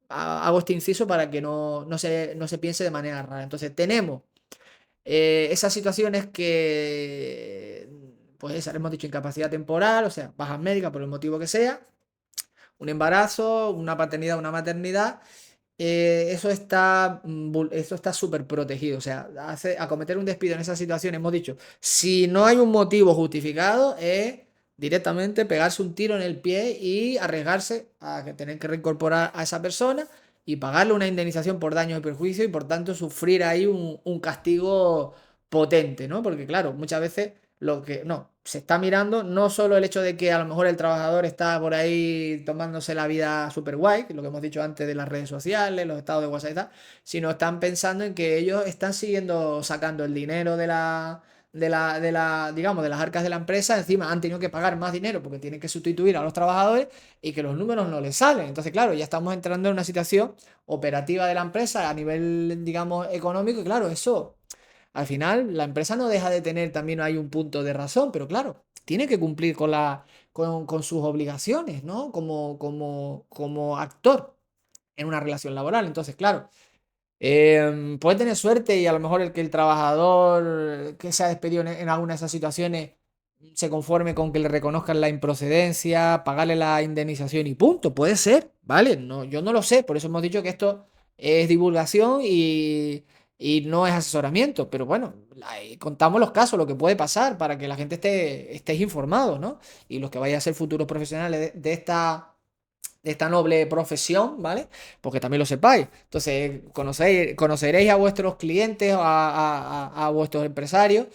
hago este inciso para que no se piense de manera rara. Entonces, tenemos esas situaciones que, pues esa, hemos dicho incapacidad temporal, o sea, bajas médicas por el motivo que sea, un embarazo, una paternidad, una maternidad. Eso está súper protegido. O sea, acometer un despido en esa situación, hemos dicho, si no hay un motivo justificado, es directamente pegarse un tiro en el pie y arriesgarse a que tener que reincorporar a esa persona y pagarle una indemnización por daños y perjuicio y por tanto sufrir ahí un castigo potente, ¿no? Porque claro, muchas veces lo que no, se está mirando no solo el hecho de que a lo mejor el trabajador está por ahí tomándose la vida super guay, lo que hemos dicho antes de las redes sociales, los estados de WhatsApp y tal, sino están pensando en que ellos están siguiendo sacando el dinero digamos, de las arcas de la empresa, encima han tenido que pagar más dinero porque tienen que sustituir a los trabajadores y que los números no les salen. Entonces, claro, ya estamos entrando en una situación operativa de la empresa a nivel, digamos, económico y claro, eso al final, la empresa no deja de tener también hay un punto de razón, pero claro, tiene que cumplir con sus obligaciones, ¿no? Como actor en una relación laboral. Entonces, claro, puede tener suerte y a lo mejor el trabajador que se ha despedido en alguna de esas situaciones se conforme con que le reconozcan la improcedencia, pagarle la indemnización y punto. Puede ser, ¿vale? No, yo no lo sé, por eso hemos dicho que esto es divulgación y no es asesoramiento. Pero bueno, contamos los casos, lo que puede pasar para que la gente estéis informados, ¿no? Y los que vayan a ser futuros profesionales de esta noble profesión, ¿vale? Porque también lo sepáis. Entonces, conoceréis a vuestros clientes, a vuestros empresarios,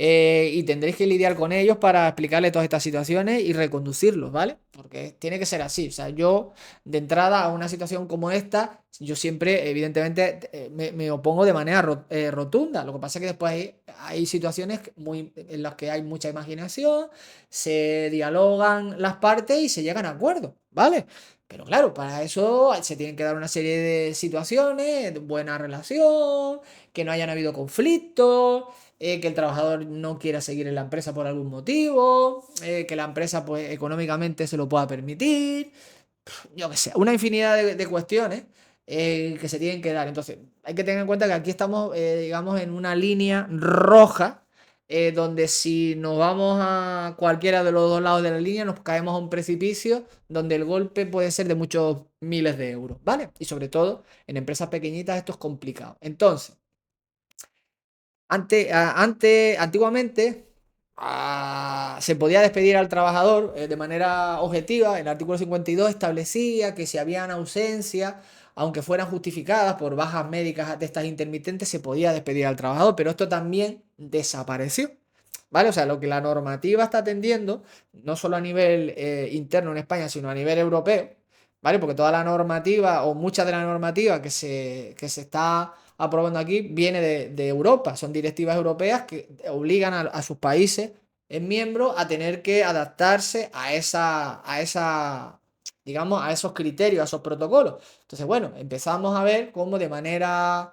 y tendréis que lidiar con ellos para explicarles todas estas situaciones y reconducirlos, ¿vale? Porque tiene que ser así. O sea, yo de entrada a una situación como esta, yo siempre, evidentemente, me opongo de manera rotunda. Lo que pasa es que después hay situaciones en las que hay mucha imaginación, se dialogan las partes y se llegan a acuerdos, ¿vale? Pero claro, para eso se tienen que dar una serie de situaciones, de buena relación, que no hayan habido conflictos, que el trabajador no quiera seguir en la empresa por algún motivo, que la empresa pues económicamente se lo pueda permitir, yo qué sé, una infinidad de cuestiones que se tienen que dar. Entonces, hay que tener en cuenta que aquí estamos, digamos, en una línea roja, donde si nos vamos a cualquiera de los dos lados de la línea, nos caemos a un precipicio donde el golpe puede ser de muchos miles de euros, ¿vale? Y sobre todo, en empresas pequeñitas esto es complicado. Entonces, antiguamente se podía despedir al trabajador de manera objetiva. El artículo 52 establecía que si habían ausencias, aunque fueran justificadas por bajas médicas de estas intermitentes, se podía despedir al trabajador, pero esto también desapareció. ¿Vale? O sea, lo que la normativa está atendiendo, no solo a nivel interno en España, sino a nivel europeo, ¿vale? Porque toda la normativa o mucha de la normativa que se está aprobando aquí viene de Europa. Son directivas europeas que obligan a sus países en miembros a tener que adaptarse digamos, a esos criterios, a esos protocolos. Entonces, bueno, empezamos a ver cómo de manera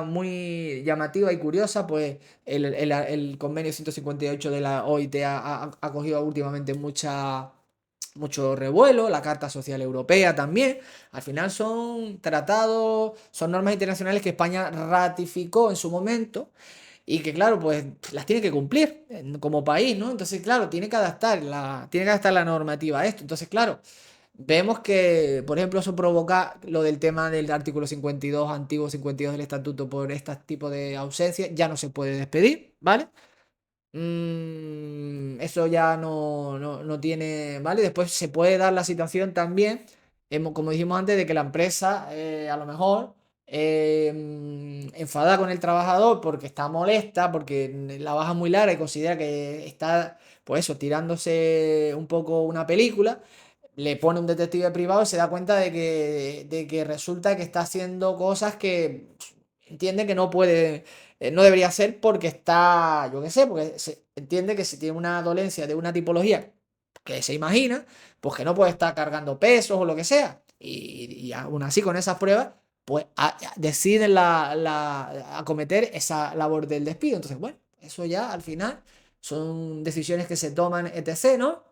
muy llamativa y curiosa, pues el convenio 158 de la OIT ha cogido últimamente mucho revuelo, la Carta Social Europea también. Al final son tratados, son normas internacionales que España ratificó en su momento y que, claro, pues las tiene que cumplir como país, ¿no? Entonces, claro, tiene que adaptar la normativa a esto. Entonces, claro, vemos que, por ejemplo, eso provoca lo del tema del artículo 52, antiguo 52 del estatuto, por este tipo de ausencias, ya no se puede despedir, ¿vale? Eso ya no tiene, ¿vale? Después se puede dar la situación también, como dijimos antes, de que la empresa a lo mejor enfada con el trabajador porque está molesta, porque la baja es muy larga y considera que está, pues eso, tirándose un poco una película, le pone un detective privado y se da cuenta de que resulta que está haciendo cosas que entiende que no debería ser porque está, yo qué sé, porque se entiende que si tiene una dolencia de una tipología que se imagina, pues que no puede estar cargando pesos o lo que sea. Y aún así con esas pruebas, pues deciden acometer esa labor del despido. Entonces, bueno, eso ya al final son decisiones que se toman, etc., ¿no?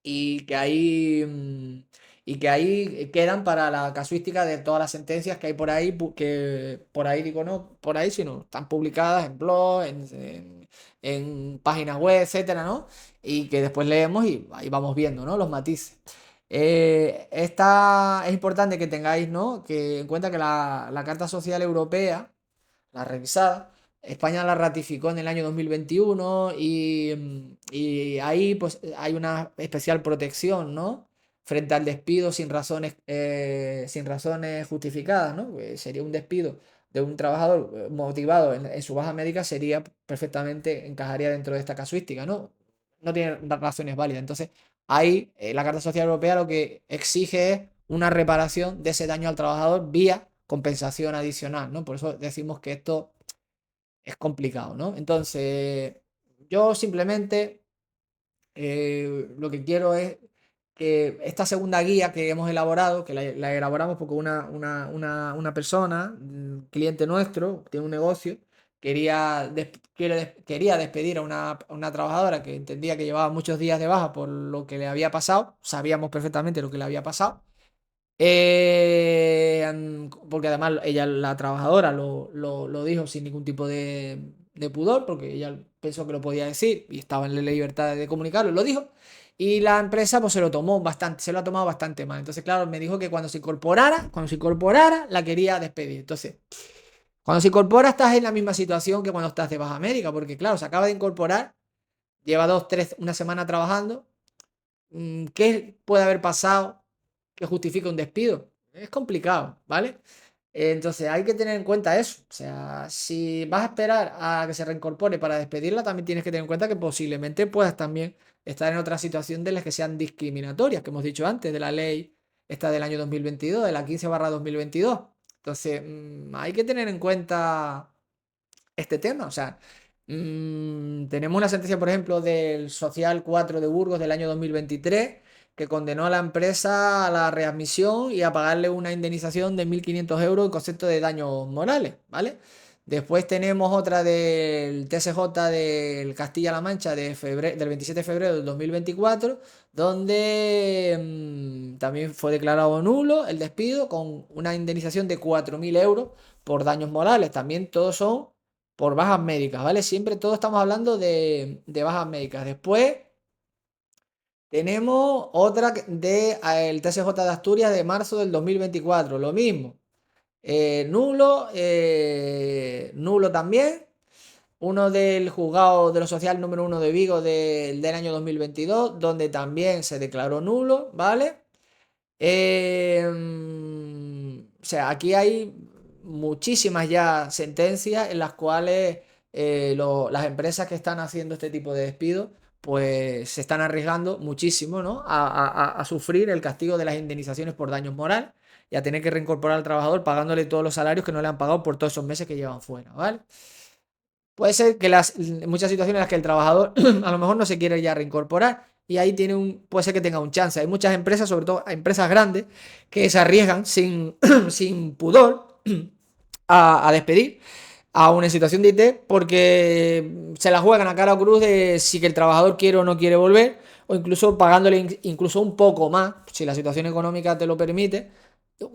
y que ahí, mm, y que ahí quedan para la casuística de todas las sentencias que hay por ahí, que por ahí digo no, por ahí, sino están publicadas en blogs, en páginas web, etcétera, ¿no? Y que después leemos y ahí vamos viendo, ¿no? Los matices. Es importante que tengáis, ¿no? Que en cuenta que la Carta Social Europea, la revisada, España la ratificó en el año 2021 y ahí pues hay una especial protección, ¿no? Frente al despido sin razones justificadas, ¿no? Sería un despido de un trabajador motivado en su baja médica, sería perfectamente, encajaría dentro de esta casuística, ¿no? No tiene razones válidas. Entonces, ahí la Carta Social Europea lo que exige es una reparación de ese daño al trabajador vía compensación adicional, ¿no? Por eso decimos que esto es complicado, ¿no? Entonces, yo simplemente lo que quiero es que esta segunda guía que hemos elaborado, que la elaboramos porque una persona, un cliente nuestro, tiene un negocio quería despedir a una trabajadora que entendía que llevaba muchos días de baja por lo que le había pasado. Sabíamos perfectamente lo que le había pasado. Porque además ella, la trabajadora, lo dijo sin ningún tipo de pudor, porque ella pensó que lo podía decir y estaba en la libertad de comunicarlo, lo dijo. Y la empresa pues se lo ha tomado bastante mal. Entonces, claro, me dijo que cuando se incorporara, la quería despedir. Entonces, cuando se incorpora estás en la misma situación que cuando estás de baja médica, porque claro, se acaba de incorporar, lleva una semana trabajando. ¿Qué puede haber pasado que justifique un despido? Es complicado, ¿vale? Entonces hay que tener en cuenta eso. O sea, si vas a esperar a que se reincorpore para despedirla, también tienes que tener en cuenta que posiblemente puedas también estar en otra situación de las que sean discriminatorias, que hemos dicho antes, de la ley esta del año 2022, de la 15/2022. Entonces, hay que tener en cuenta este tema. O sea, tenemos una sentencia, por ejemplo, del Social 4 de Burgos del año 2023 que condenó a la empresa a la readmisión y a pagarle una indemnización de 1.500 euros en concepto de daños morales, ¿vale? Después tenemos otra del TSJ del Castilla-La Mancha del 27 de febrero del 2024, donde también fue declarado nulo el despido con una indemnización de 4.000 euros por daños morales. También todos son por bajas médicas, ¿vale? Siempre todos estamos hablando de bajas médicas. Después tenemos otra el TSJ de Asturias de marzo del 2024, lo mismo. Nulo también. Uno del juzgado de lo social número 1 de Vigo del año 2022, donde también se declaró nulo, ¿vale? O sea, aquí hay muchísimas ya sentencias en las cuales las empresas que están haciendo este tipo de despidos, pues se están arriesgando muchísimo, ¿no? A sufrir el castigo de las indemnizaciones por daños morales y a tener que reincorporar al trabajador pagándole todos los salarios que no le han pagado por todos esos meses que llevan fuera, ¿vale? Puede ser que muchas situaciones en las que el trabajador a lo mejor no se quiere ya reincorporar y ahí puede ser que tenga un chance. Hay muchas empresas, sobre todo empresas grandes, que se arriesgan sin pudor a despedir a una situación de IT porque se la juegan a cara o cruz de si que el trabajador quiere o no quiere volver, o incluso pagándole incluso un poco más, si la situación económica te lo permite,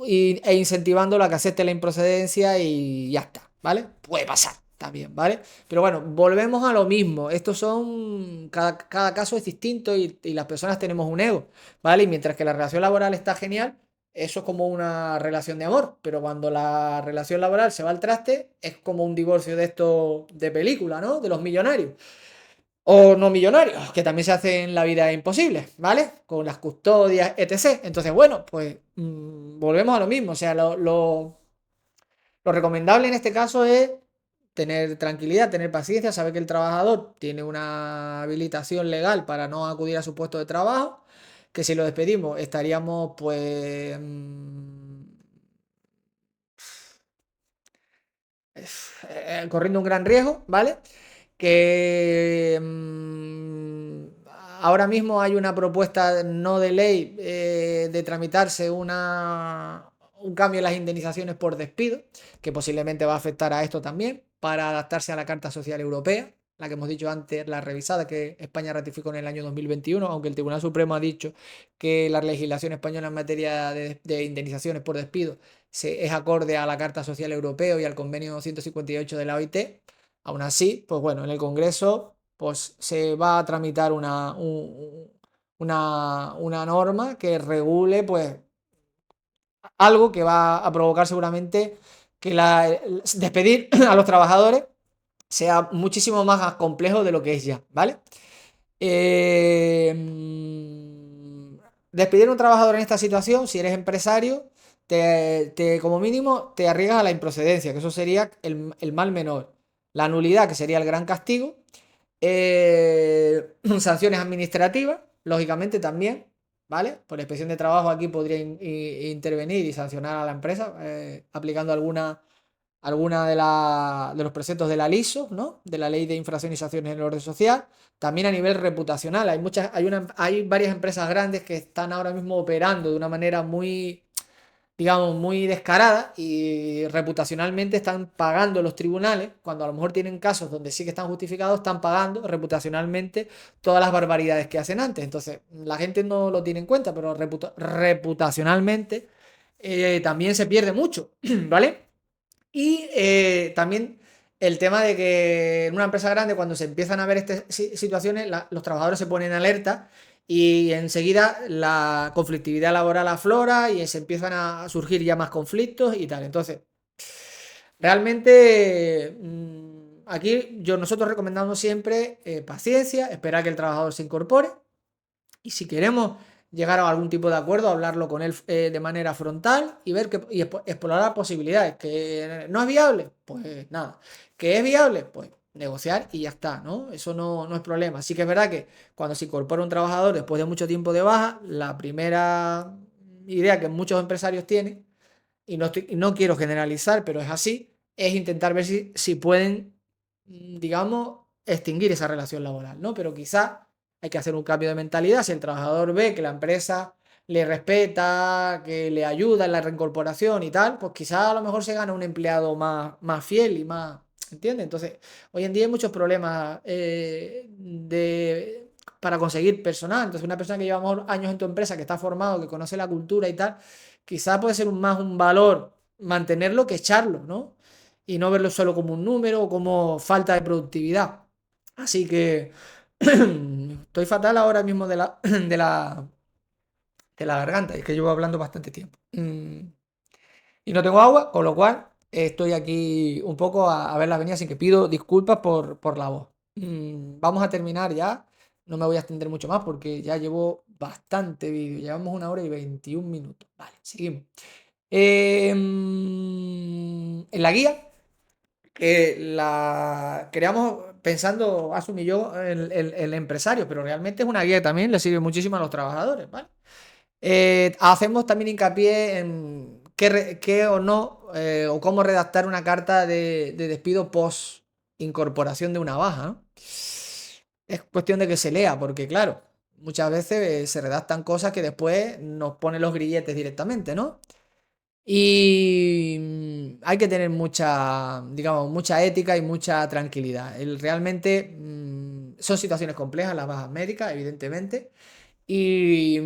e incentivándolo a que acepte la improcedencia y ya está, ¿vale? Puede pasar también, ¿vale? Pero bueno, volvemos a lo mismo. Cada caso es distinto y las personas tenemos un ego, ¿vale? Y mientras que la relación laboral está genial, eso es como una relación de amor, pero cuando la relación laboral se va al traste, es como un divorcio de esto de película, ¿no? De los millonarios. O no millonarios, que también se hacen la vida imposible, ¿vale? Con las custodias, etc. Entonces, bueno, pues volvemos a lo mismo. O sea, lo recomendable en este caso es tener tranquilidad, tener paciencia, saber que el trabajador tiene una habilitación legal para no acudir a su puesto de trabajo, que si lo despedimos estaríamos pues corriendo un gran riesgo, ¿vale? Que ahora mismo hay una propuesta no de ley de tramitarse un cambio en las indemnizaciones por despido, que posiblemente va a afectar a esto también, para adaptarse a la Carta Social Europea, la que hemos dicho antes, la revisada que España ratificó en el año 2021, aunque el Tribunal Supremo ha dicho que la legislación española en materia de indemnizaciones por despido es acorde a la Carta Social Europea y al convenio 158 de la OIT. Aún así, pues bueno, en el Congreso pues se va a tramitar una norma que regule pues algo que va a provocar seguramente que despedir a los trabajadores sea muchísimo más complejo de lo que es ya, ¿vale? Eh, Despedir a un trabajador en esta situación, si eres empresario, como mínimo te arriesgas a la improcedencia, que eso sería el mal menor. La nulidad, que sería el gran castigo. Sanciones administrativas, lógicamente también, ¿vale? Por la inspección de trabajo aquí podría intervenir y sancionar a la empresa aplicando alguna de los preceptos de la LISO, ¿no? De la Ley de Infracciones y Sanciones en el Orden Social. También a nivel reputacional, hay varias empresas grandes que están ahora mismo operando de una manera muy digamos, muy descarada y reputacionalmente están pagando los tribunales, cuando a lo mejor tienen casos donde sí que están justificados, están pagando reputacionalmente todas las barbaridades que hacen antes. Entonces, la gente no lo tiene en cuenta, pero reputacionalmente también se pierde mucho, ¿vale? Y también el tema de que en una empresa grande, cuando se empiezan a ver estas situaciones, los trabajadores se ponen en alerta y enseguida la conflictividad laboral aflora y se empiezan a surgir ya más conflictos y tal. Entonces, realmente aquí nosotros recomendamos siempre paciencia, esperar que el trabajador se incorpore y si queremos llegar a algún tipo de acuerdo, hablarlo con él de manera frontal y ver y explorar posibilidades. ¿Que no es viable? Pues nada. ¿Que es viable? Pues negociar y ya está, ¿no? Eso no es problema. Sí que es verdad que cuando se incorpora un trabajador después de mucho tiempo de baja, la primera idea que muchos empresarios tienen, y no quiero generalizar, pero es así, es intentar ver si pueden, digamos, extinguir esa relación laboral, ¿no? Pero quizá hay que hacer un cambio de mentalidad. Si el trabajador ve que la empresa le respeta, que le ayuda en la reincorporación y tal, pues quizá a lo mejor se gana un empleado más fiel y más, ¿entiendes? Entonces, hoy en día hay muchos problemas para conseguir personal. Entonces, una persona que lleva a lo mejor años en tu empresa, que está formado, que conoce la cultura y tal, quizá puede ser más un valor mantenerlo que echarlo, ¿no? Y no verlo solo como un número o como falta de productividad. Así que estoy fatal ahora mismo de la garganta, es que llevo hablando bastante tiempo. Y no tengo agua, con lo cual estoy aquí un poco a ver las venidas, así que pido disculpas por la voz. Vamos a terminar ya, no me voy a extender mucho más porque ya llevo bastante vídeo, llevamos 1 hora y 21 minutos. Vale, seguimos. En la guía, que la creamos pensando, Asun y yo, el empresario, pero realmente es una guía que también le sirve muchísimo a los trabajadores, ¿vale? Hacemos también hincapié en qué o no, o cómo redactar una carta de despido post incorporación de una baja, ¿no? Es cuestión de que se lea, porque claro, muchas veces se redactan cosas que después nos ponen los grilletes directamente, ¿no? Y hay que tener mucha, digamos, mucha ética y mucha tranquilidad. Realmente son situaciones complejas las bajas médicas, evidentemente. Y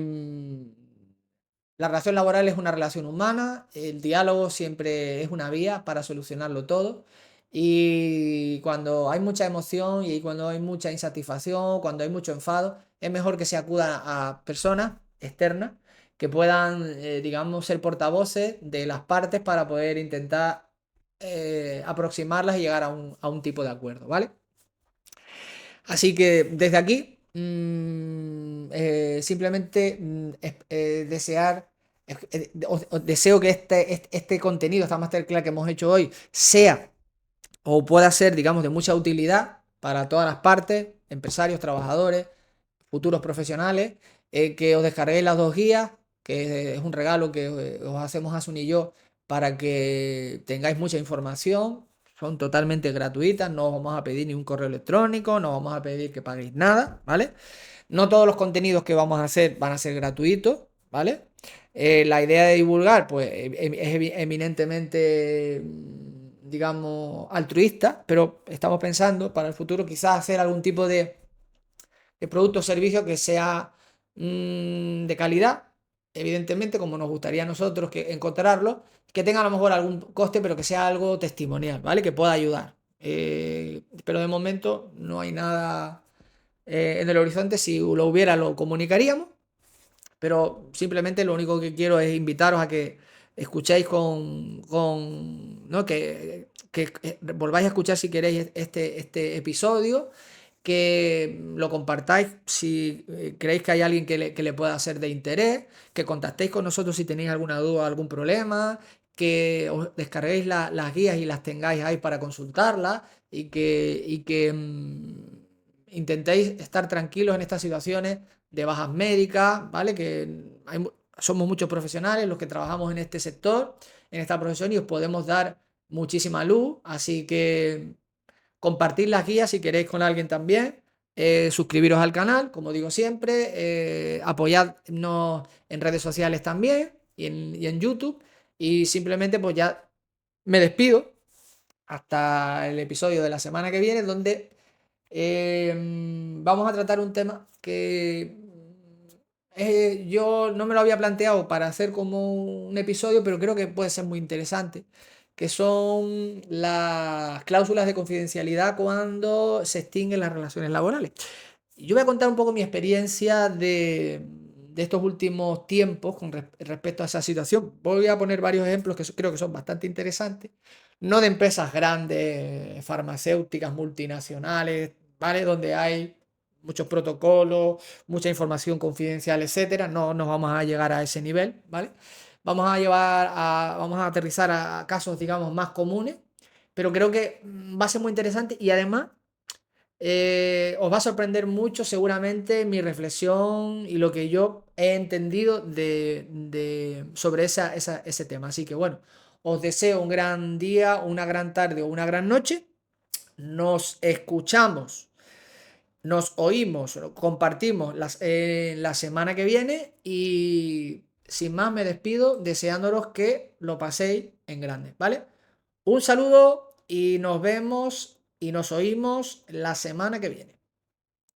la relación laboral es una relación humana, el diálogo siempre es una vía para solucionarlo todo. Y cuando hay mucha emoción y cuando hay mucha insatisfacción, cuando hay mucho enfado, es mejor que se acuda a personas externas que puedan, digamos, ser portavoces de las partes para poder intentar aproximarlas y llegar a un tipo de acuerdo, ¿vale? Así que desde aquí, simplemente desear, deseo que este contenido, esta masterclass que hemos hecho hoy, sea o pueda ser, digamos, de mucha utilidad para todas las partes, empresarios, trabajadores, futuros profesionales, que os descarguéis las dos guías, que es un regalo que os hacemos Asun y yo para que tengáis mucha información. Son totalmente gratuitas, no os vamos a pedir ni un correo electrónico, no os vamos a pedir que paguéis nada, ¿vale? No todos los contenidos que vamos a hacer van a ser gratuitos, ¿vale? La idea de divulgar, pues, es eminentemente, digamos, altruista, pero estamos pensando para el futuro quizás hacer algún tipo de producto o servicio que sea de calidad, evidentemente, como nos gustaría a nosotros que encontrarlo, que tenga a lo mejor algún coste, pero que sea algo testimonial, ¿vale? Que pueda ayudar. Pero de momento no hay nada en el horizonte. Si lo hubiera, lo comunicaríamos, pero simplemente lo único que quiero es invitaros a que escuchéis ¿no? Que volváis a escuchar si queréis este episodio, que lo compartáis si creéis que hay alguien que le pueda ser de interés, que contactéis con nosotros si tenéis alguna duda o algún problema, que os descarguéis las guías y las tengáis ahí para consultarlas y que intentéis estar tranquilos en estas situaciones de bajas médicas, ¿vale? Que somos muchos profesionales los que trabajamos en este sector, en esta profesión y os podemos dar muchísima luz, así que compartid las guías si queréis con alguien también. Suscribiros al canal, como digo siempre, apoyadnos en redes sociales también y en YouTube. Y simplemente pues ya me despido hasta el episodio de la semana que viene, donde vamos a tratar un tema que yo no me lo había planteado para hacer como un episodio, pero creo que puede ser muy interesante, que son las cláusulas de confidencialidad cuando se extinguen las relaciones laborales. Yo voy a contar un poco mi experiencia de estos últimos tiempos con respecto a esa situación. Voy a poner varios ejemplos que creo que son bastante interesantes, no de empresas grandes, farmacéuticas, multinacionales, ¿vale? Donde hay muchos protocolos, mucha información confidencial, etcétera. No nos vamos a llegar a ese nivel, ¿vale? Vamos a aterrizar a casos, digamos, más comunes, pero creo que va a ser muy interesante y además os va a sorprender mucho seguramente mi reflexión y lo que yo he entendido sobre ese tema. Así que bueno, os deseo un gran día, una gran tarde o una gran noche. Nos escuchamos, nos oímos, compartimos la semana que viene y sin más me despido deseándolos que lo paséis en grande, ¿vale? Un saludo y nos vemos y nos oímos la semana que viene.